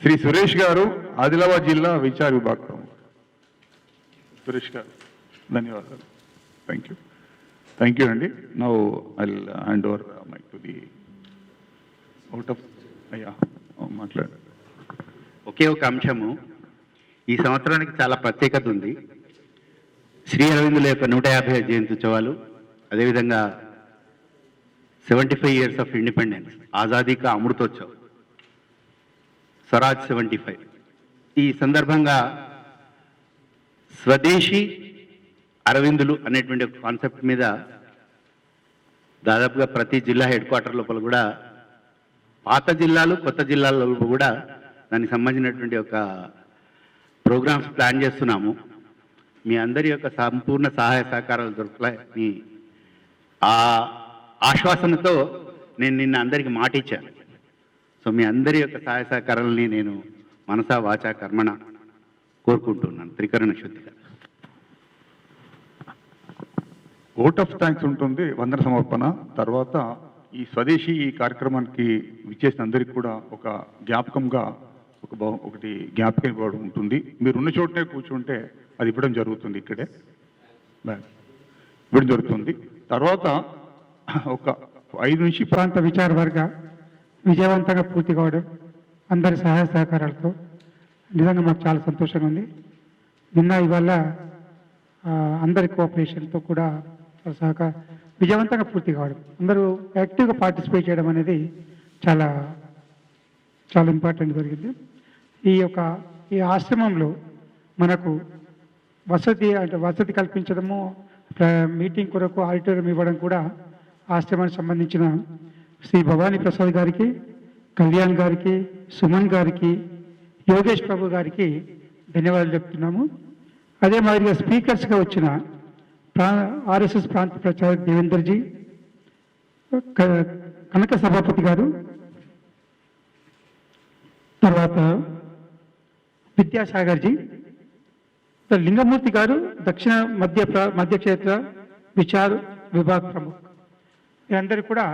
శ్రీ సురేష్ గారు, ఆదిలాబాద్ జిల్లా విచార్ విభాగ్ ప్రముఖ్. సురేష్ గారు, ధన్యవాదాలు. థ్యాంక్ యూ అండి. Now I will hand over mic to the out of మాట్లాడారు. ఒకే ఒక అంశము ఈ సంవత్సరానికి చాలా ప్రత్యేకత ఉంది. శ్రీ అరవిందుల యొక్క 150వ జయంతి ఉత్సవాలు, అదేవిధంగా 75 years ఆఫ్ ఇండిపెండెన్స్, ఆజాదీ కా అమృతోత్సవ్, స్వరాజ్ 75. ఈ సందర్భంగా స్వదేశీ అరవిందులు అనేటువంటి ఒక కాన్సెప్ట్ మీద దాదాపుగా ప్రతి జిల్లా హెడ్ క్వార్టర్ లోపల కూడా, పాత జిల్లాలు కొత్త జిల్లాల లోపల కూడా దానికి సంబంధించినటువంటి ఒక ప్రోగ్రామ్స్ ప్లాన్ చేస్తున్నాము. మీ అందరి యొక్క సంపూర్ణ సహాయ సహకారాలు దొరకాలని ఆ ఆశ్వాసనతో నేను నిన్న అందరికీ మాట ఇచ్చాను. సో మీ అందరి యొక్క సహాయ సహకారాలని నేను మనసా వాచా కర్మణ కోరుకుంటున్నాను, త్రికరణ శుద్ధిగా. ఓట్ ఆఫ్ థ్యాంక్స్ ఉంటుంది, వందన సమర్పణ. తర్వాత ఈ స్వదేశీ ఈ కార్యక్రమానికి విచ్చేసిన అందరికీ కూడా ఒక జ్ఞాపకంగా ఒకటి జ్ఞాపకం ఇవ్వడం ఉంటుంది. మీరు ఉన్న చోటనే కూర్చుంటే అది ఇవ్వడం జరుగుతుంది. ఇక్కడే ఇవ్వడం జరుగుతుంది. తర్వాత ఒక 5 నుంచి ప్రాంత విచార వర్గ విజయవంతంగా పూర్తి కావడం అందరి సహాయ సహకారాలతో నిజంగా మాకు చాలా సంతోషంగా ఉంది. నిన్న ఇవాళ అందరి కోఆపరేషన్తో కూడా విజయవంతంగా పూర్తి కావడం, అందరూ యాక్టివ్గా పార్టిసిపేట్ చేయడం అనేది చాలా చాలా ఇంపార్టెంట్ జరిగింది. ఈ ఆశ్రమంలో మనకు వసతి కల్పించడము, మీటింగ్ కొరకు ఆడిటోరియం ఇవ్వడం కూడా ఆశ్రమానికి సంబంధించిన శ్రీ భవానీ ప్రసాద్ గారికి, కళ్యాణ్ గారికి, సుమన్ గారికి, యోగేష్ ప్రభు గారికి ధన్యవాదాలు చెప్తున్నాము. అదే మాదిరిగా స్పీకర్స్గా వచ్చిన ఆర్ఎస్ఎస్ ప్రాంత ప్రచారక్ దేవేందర్జీ, కనక సభాపతి గారు, తర్వాత విద్యాసాగర్జీ, లింగమూర్తి గారు, దక్షిణ మధ్య క్షేత్ర విచార్ విభాగ్ ప్రముఖ్. వీరందరూ కూడా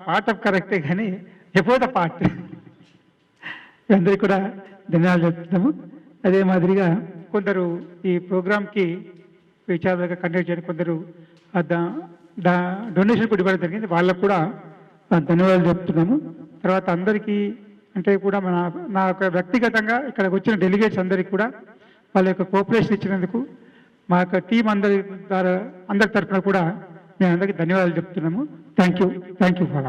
పార్ట్ ఆఫ్ కరెక్టే కానీ ఎపోద పార్ట్. వీరందరికీ కూడా ధన్యవాదాలు చెప్తున్నాము. అదే మాదిరిగా కొందరు ఈ ప్రోగ్రామ్కి విచారంగా కండక్ట్ చేయడం, కొందరు డొనేషన్ కూడా ఇవ్వడం జరిగింది, వాళ్ళకు కూడా ధన్యవాదాలు చెప్తున్నాము. తర్వాత అందరికీ అంటే కూడా నా యొక్క వ్యక్తిగతంగా ఇక్కడికి వచ్చిన డెలిగేట్స్ అందరికీ కూడా వాళ్ళ యొక్క కోఆపరేషన్ ఇచ్చినందుకు మా యొక్క టీం అందరి తరఫున కూడా మేము అందరికీ ధన్యవాదాలు చెప్తున్నాము. Thank you for